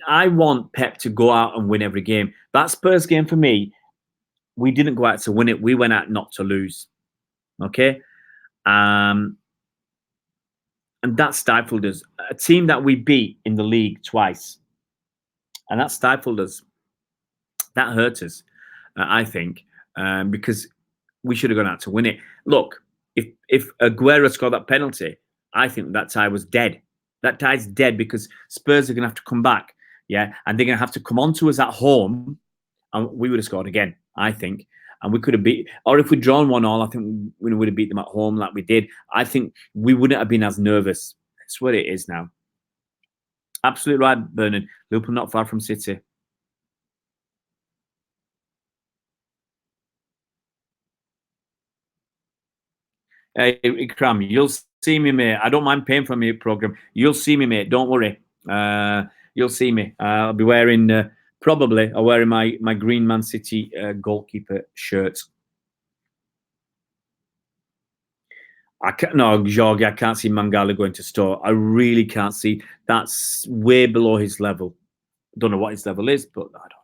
I want Pep to go out and win every game. That Spurs game for me, we didn't go out to win it. We went out not to lose. Okay? And that stifled us. A team that we beat in the league twice. And that stifled us. That hurt us, I think, because we should have gone out to win it. Look, if Aguero scored that penalty, I think that tie was dead. That tie's dead because Spurs are going to have to come back, yeah, and they're going to have to come on to us at home, and we would have scored again, I think, and we could have beat. Or if we'd drawn 1-1, I think we would have beat them at home like we did. I think we wouldn't have been as nervous. That's what it is now. Absolutely right, Bernard. Liverpool not far from City. Hey, Ikram, you'll see me, mate. I don't mind paying for my program. You'll see me, mate. Don't worry. You'll see me. I'll be wearing I'll wearing my Green Man City goalkeeper shirt. Jorge, I can't see Mangala going to store. I really can't see. That's way below his level. I don't know what his level is, but I don't know.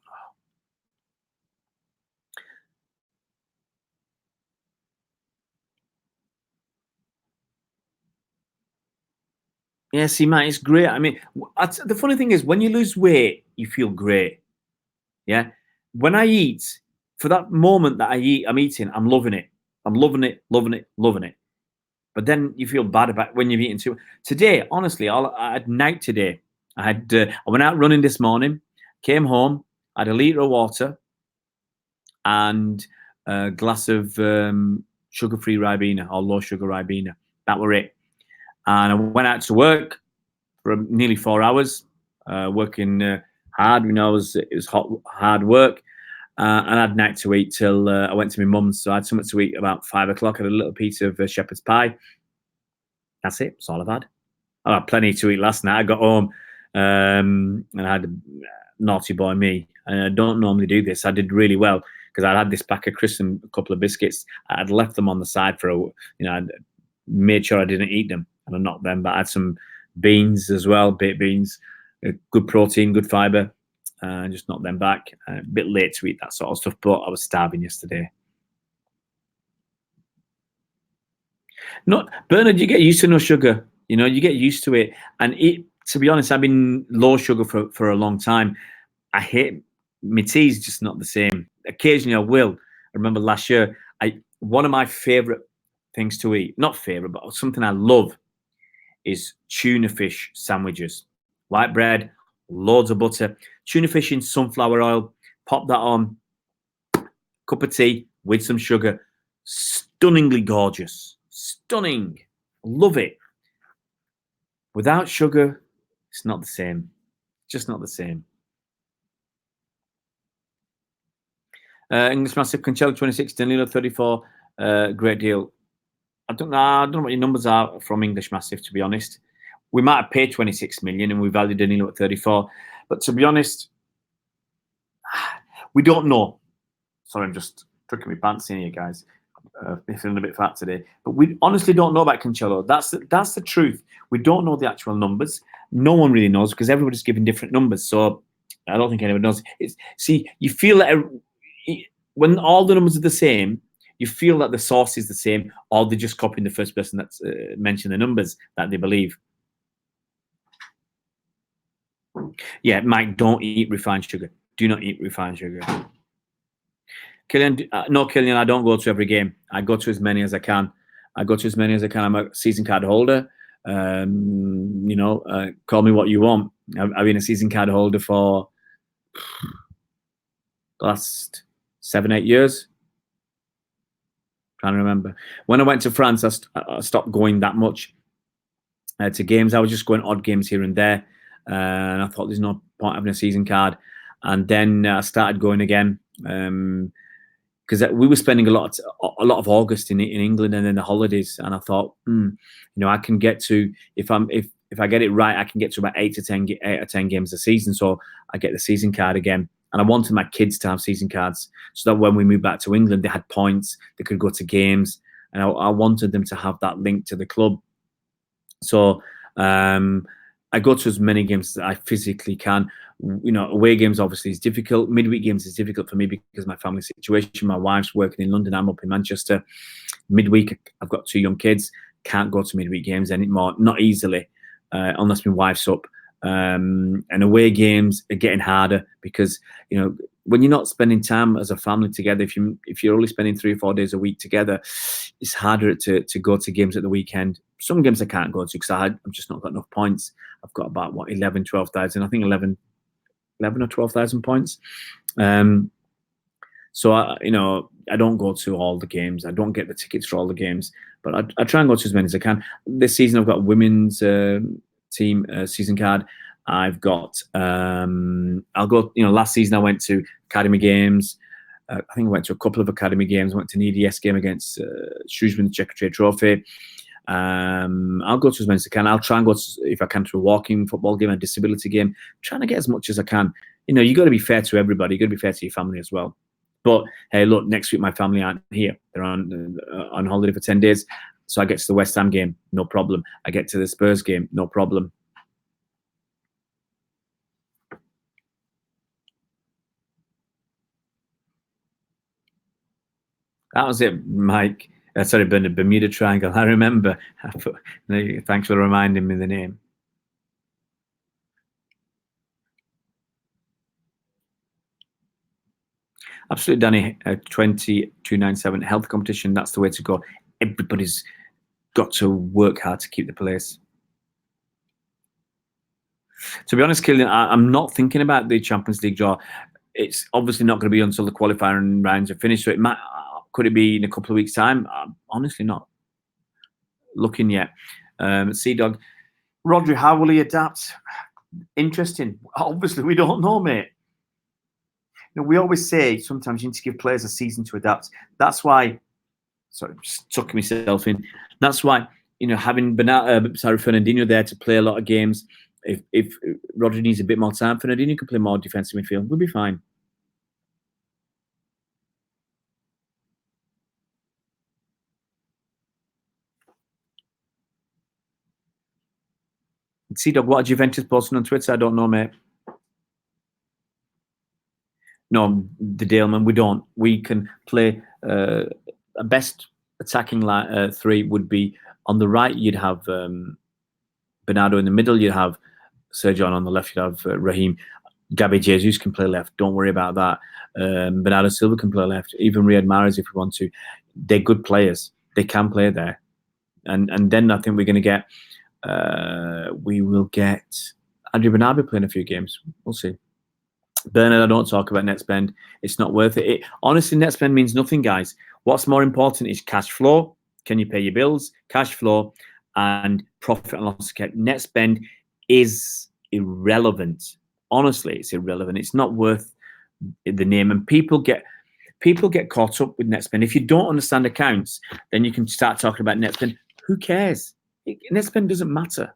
Yeah, see, Matt, it's great. I mean, the funny thing is, when you lose weight, you feel great. Yeah. When I eat, for that moment that I'm eating, I'm loving it. I'm loving it, loving it, loving it. But then you feel bad about when you've eaten too. Today, honestly, I had night today. I went out running this morning, came home, I had a litre of water and a glass of sugar-free Ribena or low-sugar Ribena. That were it. And I went out to work for nearly 4 hours, working hard. It was hard work. And I had night to eat till I went to my mum's. So I had something to eat about 5 o'clock. I had a little piece of shepherd's pie. That's it. That's all I've had. I had plenty to eat last night. I got home and I had a naughty boy me. And I don't normally do this. I did really well because I had this pack of crisps and a couple of biscuits. I had left them on the side for I made sure I didn't eat them and I knocked them. But I had some beans as well, baked beans, good protein, good fibre. Just knocked them back. A bit late to eat that sort of stuff, but I was starving yesterday. Bernard, you get used to no sugar. You get used to it. And to be honest, I've been low sugar for a long time. I hate my tea's just not the same. Occasionally I will. I remember last year, one of my favourite things to eat, not favourite, but something I love is tuna fish sandwiches. White bread, loads of butter, tuna fish in sunflower oil, pop that on, cup of tea with some sugar. Stunningly gorgeous. Stunning. Love it. Without sugar, it's not the same. Just not the same. English Massive, Cancelo 26, Danilo 34. Great deal. I don't know what your numbers are from English Massive, to be honest. We might have paid 26 million and we valued Danilo at 34. But to be honest, we don't know. Sorry, I'm just tucking my pants in here, guys. Feeling a bit fat today. But we honestly don't know about Cancelo. That's the truth. We don't know the actual numbers. No one really knows because everybody's giving different numbers. So I don't think anyone knows. See, you feel that when all the numbers are the same, you feel that the source is the same, or they're just copying the first person that's mentioned the numbers that they believe. Yeah, Mike, don't eat refined sugar. Do not eat refined sugar. Killian, no, Killian, I don't go to every game. I go to as many as I can. I'm a season card holder. Call me what you want. I've been a season card holder for the last 7-8 years. Trying to remember. When I went to France, I stopped going that much to games. I was just going odd games here and there. And I thought there's no point having a season card. And then I started going again. Because we were spending a lot of August in England and then the holidays, and I thought, I can get to if I get it right, I can get to about 8 or 10 games a season. So I get the season card again, and I wanted my kids to have season cards so that when we moved back to England, they had points, they could go to games, and I wanted them to have that link to the club. So I go to as many games as I physically can. Away games obviously is difficult. Midweek games is difficult for me because of my family situation. My wife's working in London. I'm up in Manchester. Midweek, I've got 2 young kids. Can't go to midweek games anymore. Not easily, unless my wife's up. And away games are getting harder because, when you're not spending time as a family together, if you're only spending 3 or 4 days a week together, it's harder to go to games at the weekend. Some games I can't go to because I've just not got enough points. I've got about 12,000. I think 11 or 12,000 points. So I don't go to all the games. I don't get the tickets for all the games, but I try and go to as many as I can. This season I've got a women's team season card. I've got I'll go. Last season I went to academy games. I think I went to a couple of academy games. I went to an EDS game against Shrewsbury Secretary Trophy. I'll go to as many as I can. I'll try and go if I can to a walking football game, a disability game. I'm trying to get as much as I can. You got to be fair to everybody. You got to be fair to your family as well. But hey, look, next week my family aren't here. They're on holiday for 10 days. So I get to the West Ham game, no problem. I get to the Spurs game, no problem. That was it, Mike. Sorry, Bermuda Triangle. I remember. Thanks for reminding me the name. Absolutely, Danny. 2297 health competition. That's the way to go. Everybody's got to work hard to keep the place. To be honest, Killian, I'm not thinking about the Champions League draw. It's obviously not going to be until the qualifying rounds are finished. So it might. Could it be in a couple of weeks' time? I'm honestly not looking yet. Sea-Dog. Rodri, how will he adapt? Interesting. Obviously, we don't know, mate. We always say sometimes you need to give players a season to adapt. That's why, sorry, just tucking myself in. That's why having Fernandinho there to play a lot of games. If Rodri needs a bit more time, Fernandinho can play more defensive midfield. We'll be fine. C-Dog, what are Juventus posting on Twitter? I don't know, mate. No, the deal, man. We don't. We can play a best attacking three would be on the right. You'd have Bernardo in the middle. You'd have Sergio on the left. You'd have Raheem. Gabi Jesus can play left. Don't worry about that. Bernardo Silva can play left. Even Riyad Mahrez, if we want to. They're good players. They can play there. And then I think we're going to get. We will get Andrew Bernardo playing a few games. We'll see. Bernard, I don't talk about net spend. It's not worth it. Honestly, net spend means nothing, guys. What's more important is cash flow. Can you pay your bills? Cash flow and profit and loss account. Net spend is irrelevant. Honestly, it's irrelevant. It's not worth the name. And people get caught up with net spend. If you don't understand accounts, then you can start talking about net spend. Who cares? Net spend doesn't matter.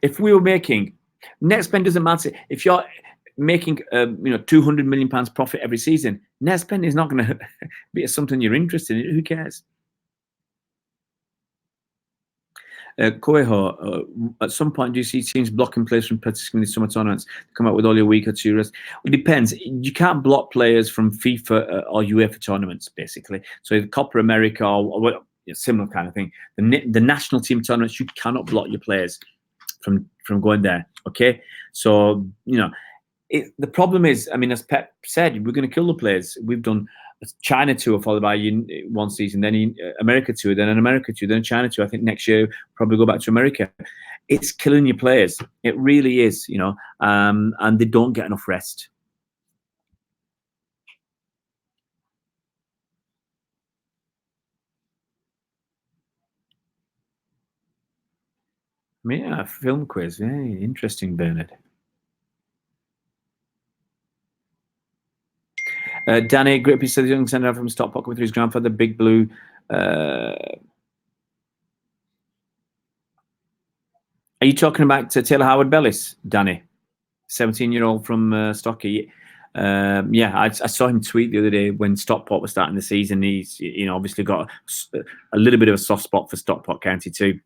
If we were making net spend doesn't matter. If you're making £200 million profit every season, net spend is not going to be something you're interested in. Who cares? Koeho, at some point, do you see teams blocking players from participating in the summer tournaments? Come out with only a week or two rest. It depends. You can't block players from FIFA or UEFA tournaments, basically. So the Copa America or similar kind of thing. The national team tournaments, you cannot block your players from going there. Okay, so the problem is, I mean, as Pep said, we're going to kill the players. We've done a China tour followed by one season, then America tour, then an America tour, then a China tour. I think next year probably go back to America. It's killing your players. It really is, and they don't get enough rest. Yeah, film quiz. Very interesting, Bernard. Danny Grippy said the young centre from Stockport with his grandfather, Big Blue. Are you talking about Taylor Howard-Bellis, Danny? 17-year-old from Stockey. Yeah, I saw him tweet the other day when Stockport was starting the season. He's obviously got a little bit of a soft spot for Stockport County too.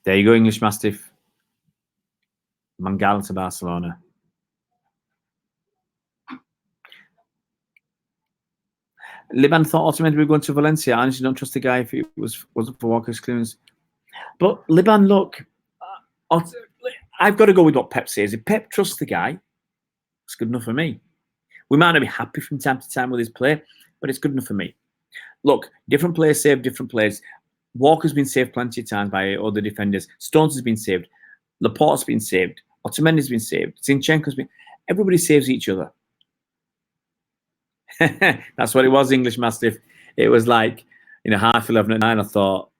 There you go, English Mastiff. Mangal to Barcelona. Liban thought ultimately we were going to Valencia. I honestly don't trust the guy if it wasn't for Walker's clearance. But Liban, look, I've got to go with what Pep says. If Pep trusts the guy, it's good enough for me. We might not be happy from time to time with his play, but it's good enough for me. Look, different players save different players. Walker's been saved plenty of times by other defenders. Stones has been saved. Laporte's been saved. Otamendi's been saved. Zinchenko's been... Everybody saves each other. That's what it was, English Mastiff. It was like, 11:30 at night, I thought,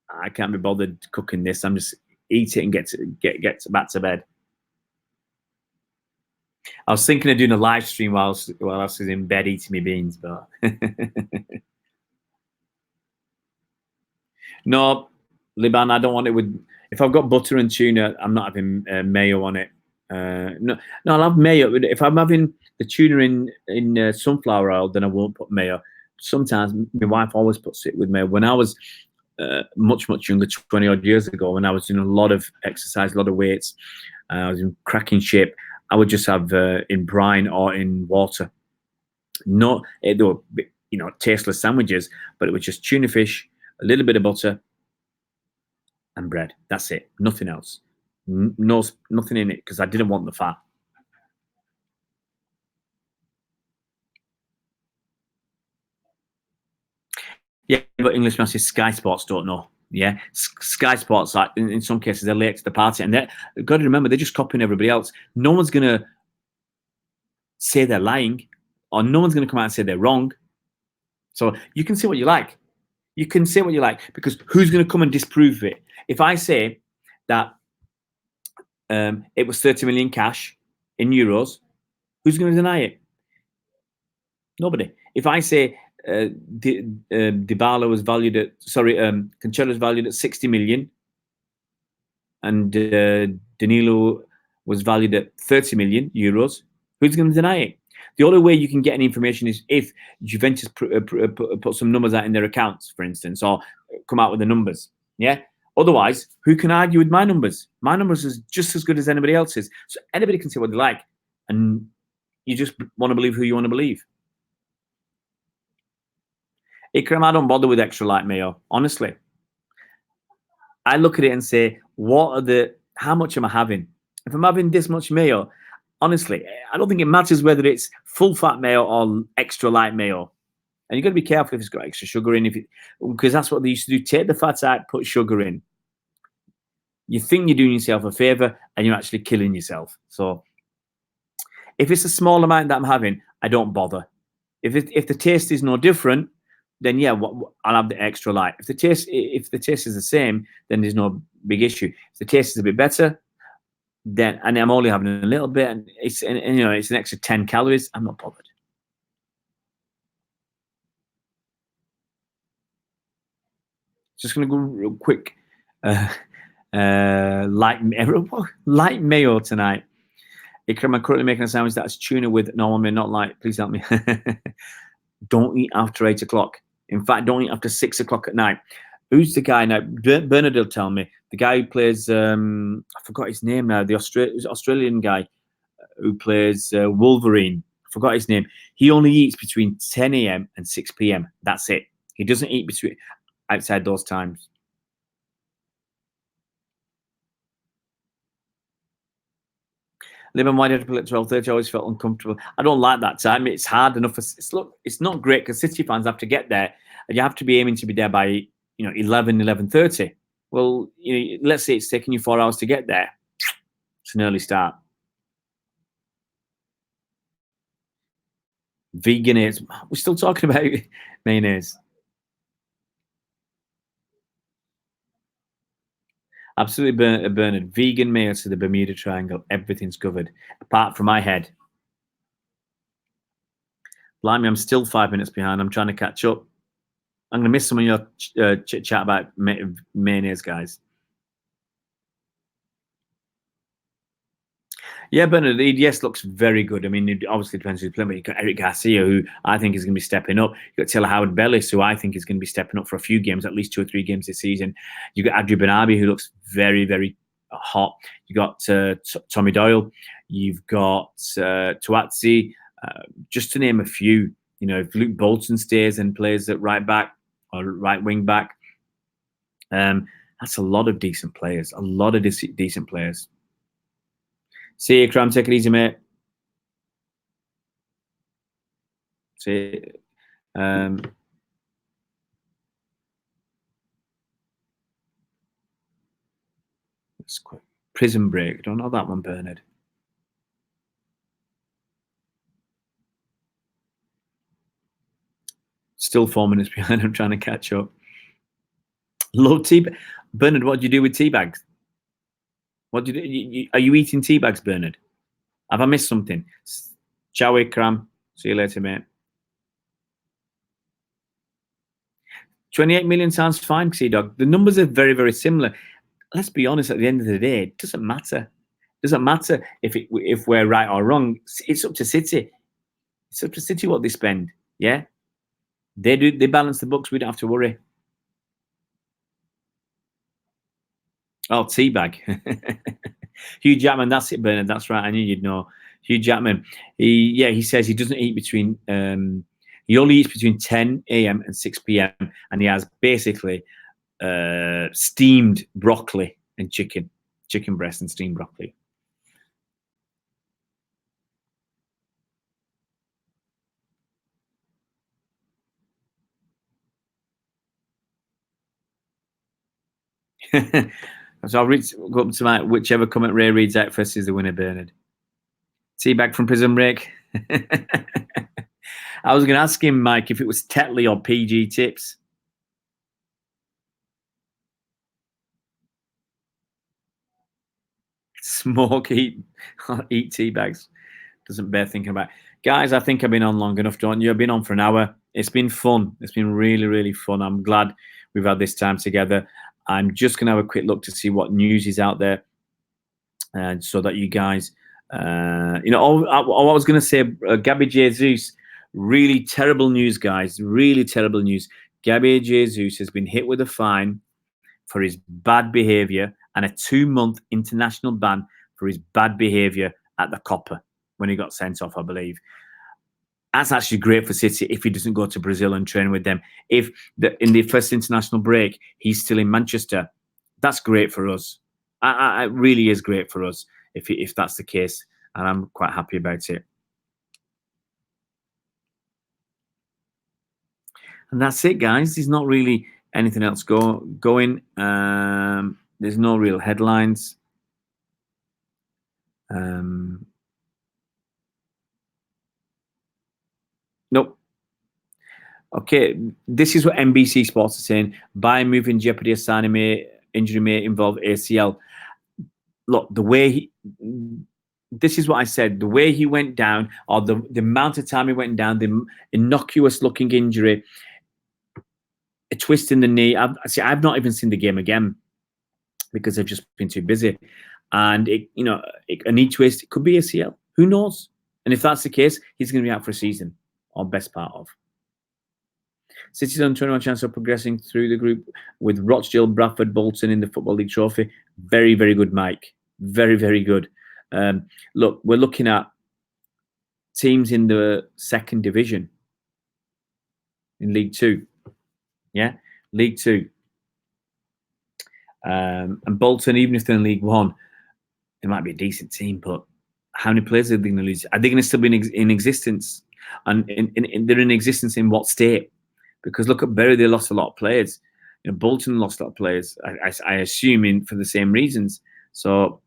I can't be bothered cooking this. I'm just eat it and get back to bed. I was thinking of doing a live stream while I was in bed eating my beans, but no, Liban, I don't want it with. If I've got butter and tuna, I'm not having mayo on it. No, I'll have mayo. If I'm having the tuna in sunflower oil, then I won't put mayo. Sometimes my wife always puts it with mayo. When I was much younger, 20 odd years ago, when I was doing a lot of exercise, a lot of weights, I was in cracking shape. I would just have in brine or in water. They were tasteless sandwiches, but it was just tuna fish, a little bit of butter, and bread. That's it. Nothing else. Nothing in it because I didn't want the fat. Yeah, but English Massive Sky Sports don't know. Yeah, Sky Sports, like in some cases, they're late to the party, and they've got to remember they're just copying everybody else. No one's gonna say they're lying, or no one's gonna come out and say they're wrong. So you can say what you like. You can say what you like because who's going to come and disprove it? If I say that it was 30 million cash in euros, who's going to deny it? Nobody. If I say Dybala was valued at, sorry, Cancelo was valued at 60 million, and Danilo was valued at 30 million euros, who's going to deny it? The only way you can get any information is if Juventus put some numbers out in their accounts, for instance, or come out with the numbers. Yeah. Otherwise, who can argue with my numbers? My numbers is just as good as anybody else's. So anybody can say what they like, and you just want to believe who you want to believe. Ikram, I don't bother with extra light mayo, honestly. I look at it and say, how much am I having? If I'm having this much mayo, honestly, I don't think it matters whether it's full fat mayo or extra light mayo. And you've got to be careful if it's got extra sugar in, because that's what they used to do. Take the fat out, put sugar in. You think you're doing yourself a favor, and you're actually killing yourself. So if it's a small amount that I'm having, I don't bother. If the taste is no different, then yeah, I'll have the extra light. If the taste is the same, then there's no big issue. If the taste is a bit better, then, and I'm only having a little bit, and it's an extra 10 calories, I'm not bothered. Just gonna go real quick. Light mayo tonight. Ikram, I'm currently making a sandwich that's tuna with no, I mean not light. Please help me. Don't eat after 8 o'clock. In fact, don't eat after 6 o'clock at night. Who's the guy now? Bernard will tell me. The guy who plays, I forgot his name now, the Australian guy who plays Wolverine. I forgot his name. He only eats between 10 a.m. and 6 p.m. That's it. He doesn't eat outside those times. Liam, why did I play at 12:30? I always felt uncomfortable. I don't like that time. It's hard enough. It's not great because City fans have to get there, and you have to be aiming to be there by 11:30. Well, let's say it's taking you 4 hours to get there. It's an early start. Veganese. We're still talking about mayonnaise. Absolutely, Bernard. Vegan mayo to the Bermuda Triangle. Everything's covered, apart from my head. Blimey, I'm still 5 minutes behind. I'm trying to catch up. I'm going to miss some of your chit chat about mayonnaise, guys. Yeah, Bernard, yes, looks very good. I mean, it obviously depends who's playing, but you've got Eric Garcia, who I think is going to be stepping up. You've got Taylor Howard-Bellis, who I think is going to be stepping up for a few games, at least 2 or 3 games this season. You've got Adrian Benabi, who looks very, very hot. You've got Tommy Doyle. You've got Tuatsi, just to name a few. If Luke Bolton stays and plays at right back or right wing back, that's a lot of decent players, decent players. See you, Cram. Take it easy, mate. See you. Let's quick. Prison Break. Don't know that one, Bernard. Still 4 minutes behind. I'm trying to catch up. Love tea. Bernard, what do you do with tea bags? What do you do? Are you eating tea bags, Bernard? Have I missed something? Ciao, Ikram. See you later, mate. 28 million sounds fine, Sea-Dog. The numbers are very, very similar. Let's be honest, at the end of the day, it doesn't matter. It doesn't matter if we're right or wrong. It's up to City. It's up to City what they spend. Yeah? They balance the books. We don't have to worry. Oh, teabag. Hugh Jackman, that's it, Bernard. That's right. I knew you'd know. Hugh Jackman. He says he doesn't eat between he only eats between 10 a.m. and 6 p.m. and he has basically steamed broccoli and chicken breast and steamed broccoli. So I'll go up to whichever comment Ray reads out first is the winner, Bernard. Teabag from Prison Break. I was going to ask him, Mike, if it was Tetley or PG Tips. Smoke, eat tea bags. Doesn't bear thinking about. Guys, I think I've been on long enough, don't you? I've been on for an hour. It's been fun. It's been really, really fun. I'm glad we've had this time together. I'm just going to have a quick look to see what news is out there, and so that you guys, I was going to say, Gabby Jesus, really terrible news, guys. Really terrible news. Gabby Jesus has been hit with a fine for his bad behaviour and a 2-month international ban for his bad behaviour at the Copper when he got sent off, I believe. That's actually great for City if he doesn't go to Brazil and train with them. If in the first international break he's still in Manchester, that's great for us. It really is great for us if that's the case, and I'm quite happy about it. And that's it, guys. There's not really anything else going. There's no real headlines. Nope. Okay, this is what NBC Sports are saying. Bayern moving jeopardy of signing injury may involve ACL. Look, the way this is what I said. The way he went down, or the amount of time he went down, the innocuous looking injury, a twist in the knee. I've not even seen the game again because I've just been too busy. And a knee twist, it could be ACL. Who knows? And if that's the case, he's going to be out for a season, or best part of. City's on 21 chance of progressing through the group with Rochdale, Bradford, Bolton in the Football League Trophy. Very, very good, Mike. Very, very good. Look, we're looking at teams in the second division in League Two. Yeah, League Two. And Bolton, even if they're in League One, they might be a decent team, but how many players are they going to lose? Are they going to still be in existence? And they're in existence in what state? Because look at Bury, they lost a lot of players. Bolton lost a lot of players, I assume, for the same reasons. So,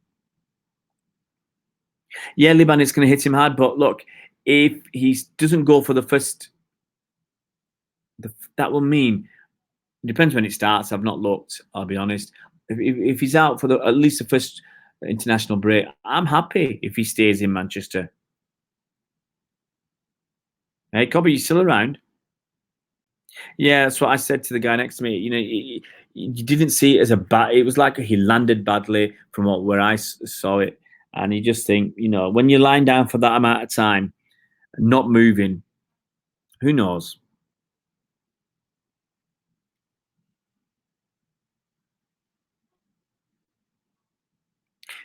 yeah, Liban, it's going to hit him hard. But look, if he doesn't go for the first, that will mean, it depends when it starts. I've not looked, I'll be honest. If he's out for at least the first international break, I'm happy if he stays in Manchester. Hey, Cobby, you still around? Yeah, that's what I said to the guy next to me. You didn't see it as a bad. It was like he landed badly from where I saw it, and you just think, when you're lying down for that amount of time, not moving, who knows?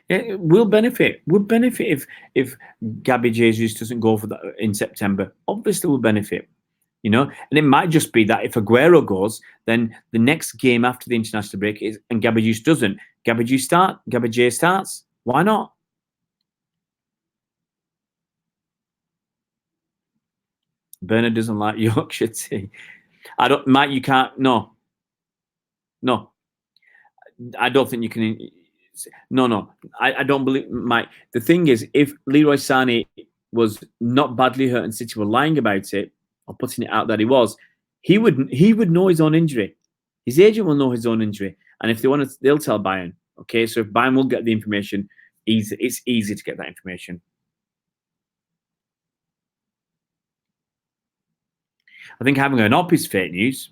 Yeah, we'll benefit. We'll benefit if Gabby Jesus doesn't go for that in September. Obviously, we'll benefit. And it might just be that if Aguero goes, then the next game after the international break is, and Gabby Jesus doesn't. Gabby J starts. Why not? Bernard doesn't like Yorkshire tea. I don't, Mike. You can't. No. I don't think you can. No. I don't believe, Mike. The thing is, if Leroy Sané was not badly hurt and City were lying about it or putting it out that he was, he would know his own injury. His agent will know his own injury, and if they want to, they'll tell Bayern. Okay, so if Bayern will get the information, it's easy to get that information. I think having an op is fake news.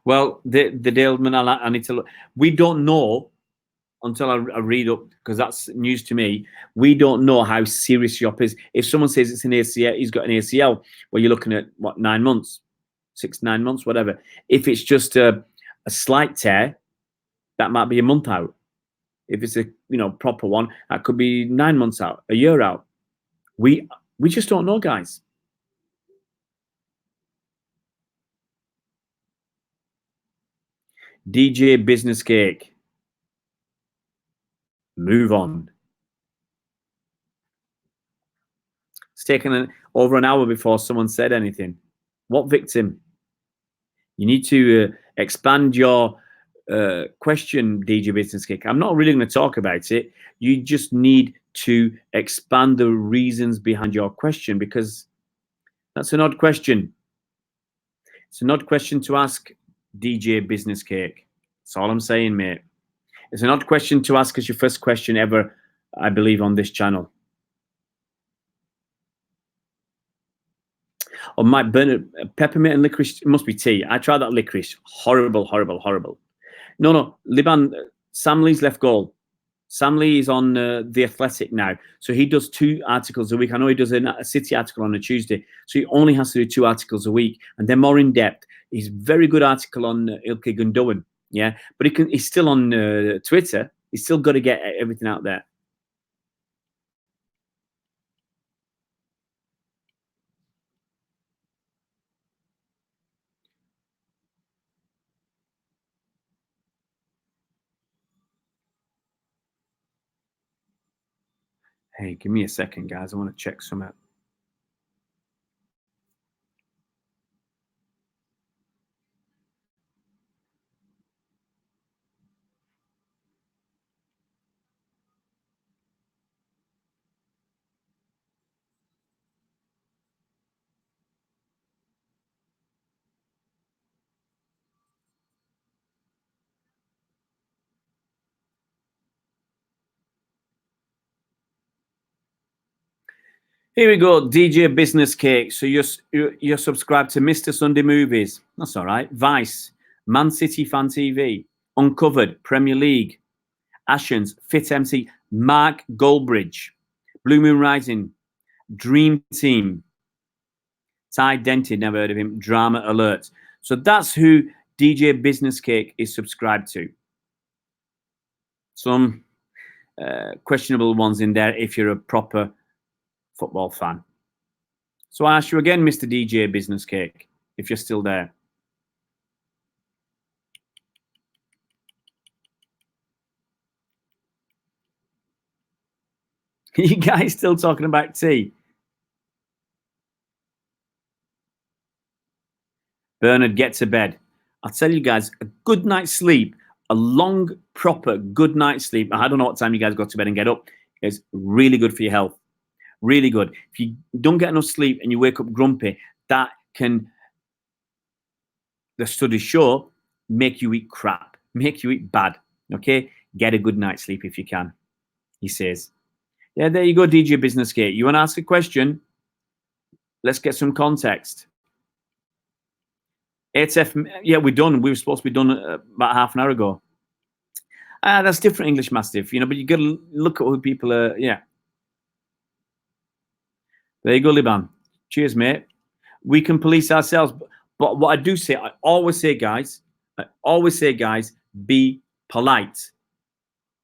Well, the Daleman, I need to look. We don't know until I read up, because that's news to me. We don't know how serious your op is. If someone says it's an ACL, he's got an ACL, well, you're looking at what, 9 months, 6, 9 months, whatever. If it's just a slight tear, that might be a month out. If it's a proper one, that could be 9 months out, a year out. We just don't know, guys. DJ Business Cake. Move on. It's taken over an hour before someone said anything. What victim? You need to expand your question, DJ Business Cake. I'm not really going to talk about it. You just need to expand the reasons behind your question, because that's an odd question. It's an odd question to ask, DJ Business Cake. That's all I'm saying, mate. It's an odd question to ask as your first question ever, I believe, on this channel. Oh, Mike Bernard, peppermint and licorice, it must be tea. I tried that licorice. Horrible, horrible, horrible. No, Liban, Sam Lee's left goal. Sam Lee is on The Athletic now. So he does 2 articles a week. I know he does a City article on a Tuesday. So he only has to do 2 articles a week. And they're more in depth. He's a very good article on Ilkay Gundogan. Yeah. But he's still on Twitter. He's still got to get everything out there. Hey, give me a second, guys. I want to check some out. Here we go, DJ Business Cake. So you're subscribed to Mr. Sunday Movies. That's all right. Vice, Man City Fan TV, Uncovered, Premier League, Ashens, Fit MC, Mark Goldbridge, Blue Moon Rising, Dream Team, Ty Dented, never heard of him, Drama Alert. So that's who DJ Business Cake is subscribed to. Some questionable ones in there if you're a proper football fan. So I ask you again, Mr. DJ Business Cake, if you're still there. You guys still talking about tea? Bernard, get to bed. I'll tell you guys, a good night's sleep, a long, proper good night's sleep. I don't know what time you guys go to bed and get up. Is really good for your health. Really good. If you don't get enough sleep and you wake up grumpy, that can, the studies show, make you eat crap, make you eat bad. Okay? Get a good night's sleep if you can, he says. Yeah, there you go, DJ Business Cake. You want to ask a question? Let's get some context. ATF, yeah, we're done. We were supposed to be done about half an hour ago. That's different, English Mastiff, you know, but you got to look at who people are, yeah. There you go, Liban. Cheers, mate. We can police ourselves. But what I do say, I always say, guys, be polite.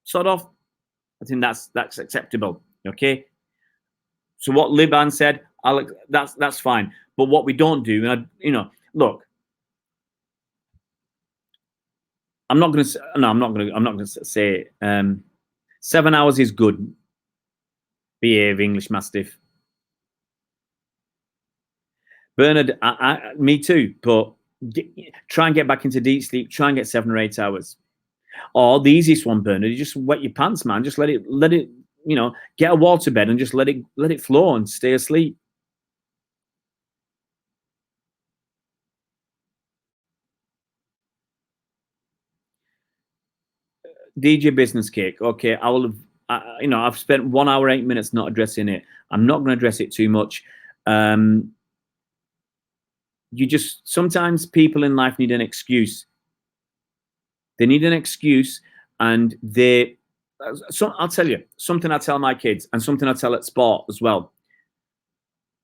Sort of. I think that's acceptable. Okay. So what Liban said, Alex, that's fine. But what we don't do, and you know, look, I'm not going to say 7 hours is good. Behave, English Mastiff. Bernard, me too, but try and get back into deep sleep. Try and get 7 or 8 hours. Or the easiest one, Bernard, you just wet your pants, man. Just let it, you know, get a water bed and just let it flow and stay asleep. DJ Business Cake. Okay, I will. You know, I've spent 1 hour 8 minutes not addressing it. I'm not going to address it too much. You just, sometimes people in life need an excuse. They need an excuse, and I'll tell you something I tell my kids, and something I tell at sport as well.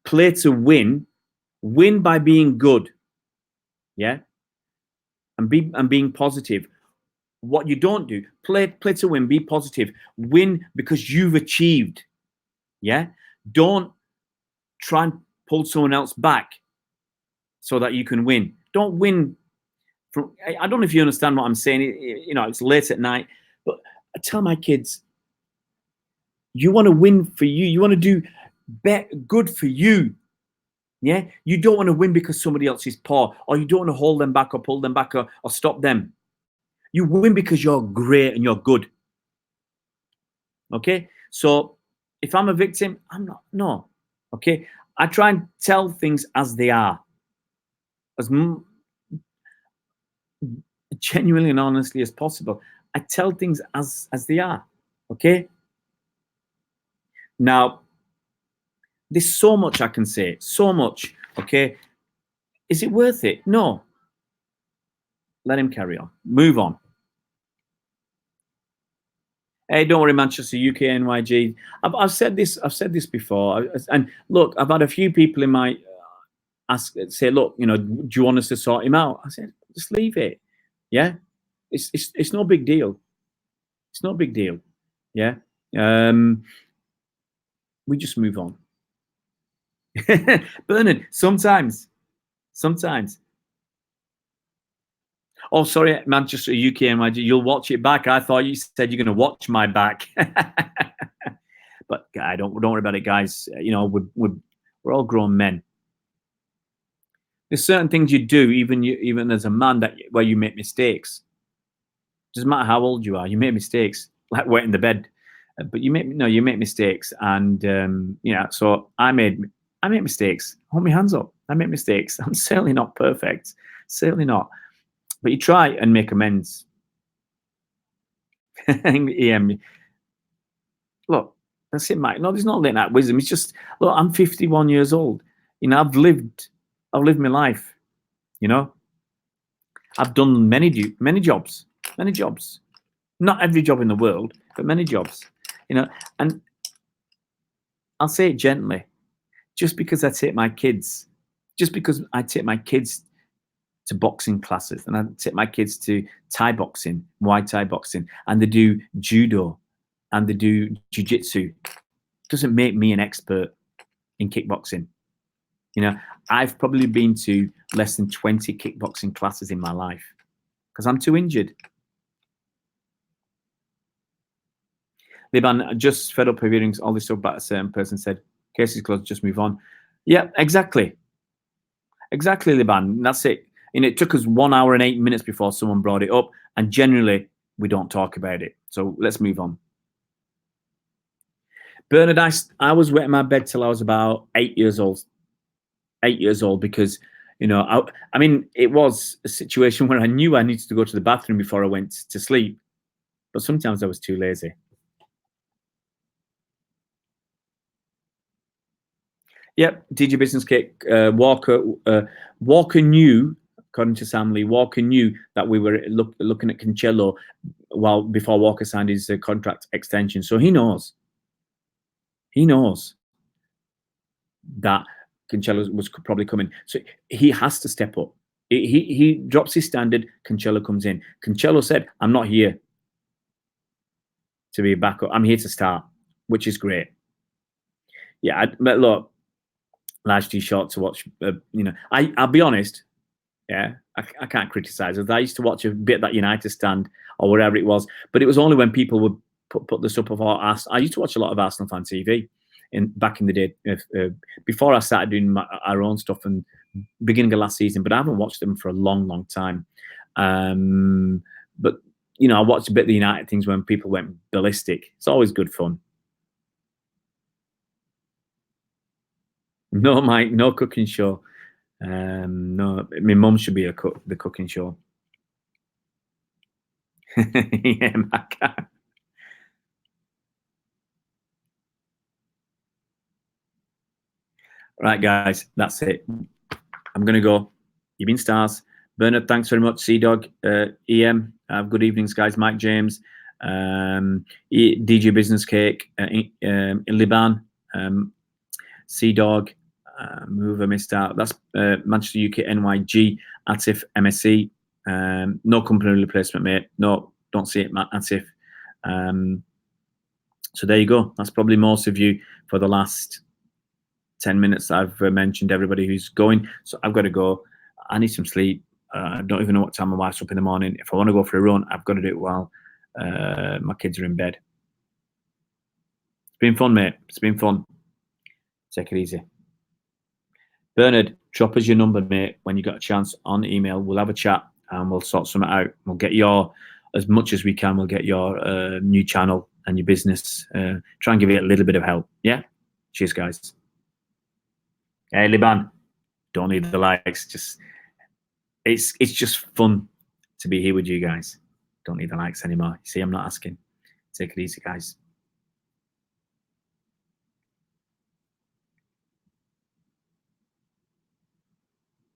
Play to win. Win by being good. Yeah. And being positive. What you don't do, play to win, be positive. Win because you've achieved. Yeah. Don't try and pull someone else back so that you can win. Don't win. I don't know if you understand what I'm saying. You know, it's late at night, but I tell my kids, you want to win for you. You want to do good for you. Yeah. You don't want to win because somebody else is poor, or you don't want to hold them back or pull them back or stop them. You win because you're great and you're good. Okay. So if I'm a victim, I'm not. No. Okay. I try and tell things as they are, as genuinely and honestly as possible. I tell things as they are. Okay. Now, there's so much I can say. So much. Okay. Is it worth it? No. Let him carry on. Move on. Hey, don't worry, Manchester, UK, NYG. I've said this. I've said this before. And look, I've had a few people in my say, look, do you want us to sort him out? I said, just leave it. Yeah, it's no big deal. It's no big deal. Yeah, we just move on. Bernard, sometimes. Oh, sorry, Manchester, UK, NYG. You'll watch it back. I thought you said you're going to watch my back. But don't worry about it, guys. We're all grown men. There's certain things you do, even as a man, where you make mistakes. Doesn't matter how old you are, you make mistakes, like wetting the bed. But you make mistakes, and So I made mistakes. Hold my hands up. I make mistakes. I'm certainly not perfect. Certainly not. But you try and make amends. Look, that's it, Mike. No, there's not late night wisdom. It's just, look, I'm 51 years old. I've lived my life. I've done many jobs. Not every job in the world, but many jobs. And I'll say it gently. Just because I take my kids to boxing classes, and I take my kids to Thai boxing, Muay Thai boxing, and they do judo, and they do jiu-jitsu, doesn't make me an expert in kickboxing. I've probably been to less than 20 kickboxing classes in my life because I'm too injured. Liban, just fed up of hearing all this stuff about a certain person, said, case is closed, just move on. Yeah, exactly. Exactly, Liban. That's it. And it took us 1 hour and 8 minutes before someone brought it up. And generally, we don't talk about it. So let's move on. Bernard, I was wetting my bed till I was about 8 years old. 8 years old because, I mean, it was a situation where I knew I needed to go to the bathroom before I went to sleep. But sometimes I was too lazy. Yep, DJ Business Cake, Walker knew, according to Sam Lee, Walker knew that we were looking at Cancelo before Walker signed his contract extension. So he knows. He knows that Cancelo was probably coming. So he has to step up. He drops his standard, Cancelo comes in. Cancelo said, I'm not here to be a backup. I'm here to start, which is great. Yeah, but look, life's too short to watch. I'll be honest. Yeah, I can't criticize it. I used to watch a bit of that United stand or whatever it was, but it was only when people would put this up of I used to watch a lot of Arsenal fan TV back in the day before I started doing our own stuff and beginning of last season. But I haven't watched them for a long time. But I watched a bit of the United things when people went ballistic. It's always good fun. No, Mike, no cooking show. No, my mum should be the cooking show. Yeah, Mac. Right, guys, that's it. I'm going to go. You've been stars. Bernard, thanks very much. Dog, EM, good evenings, guys. Mike James, DJ Business Cake, Liban, Dog, who I missed out. That's Manchester UK NYG, Atif MSC. No company replacement, mate. No, don't see it, Matt Atif. So there you go. That's probably most of you for the last 10 minutes. I've mentioned everybody who's going. So I've got to go. I need some sleep. I don't even know what time my wife's up in the morning. If I want to go for a run, I've got to do it while my kids are in bed. It's been fun, mate. It's been fun. Take it easy. Bernard, drop us your number, mate, when you got a chance on email. We'll have a chat and we'll sort something out. We'll get as much as we can, we'll get your new channel and your business. Try and give it a little bit of help. Yeah? Cheers, guys. Hey, Liban, don't need the likes. It's just fun to be here with you guys. Don't need the likes anymore. You see, I'm not asking. Take it easy, guys.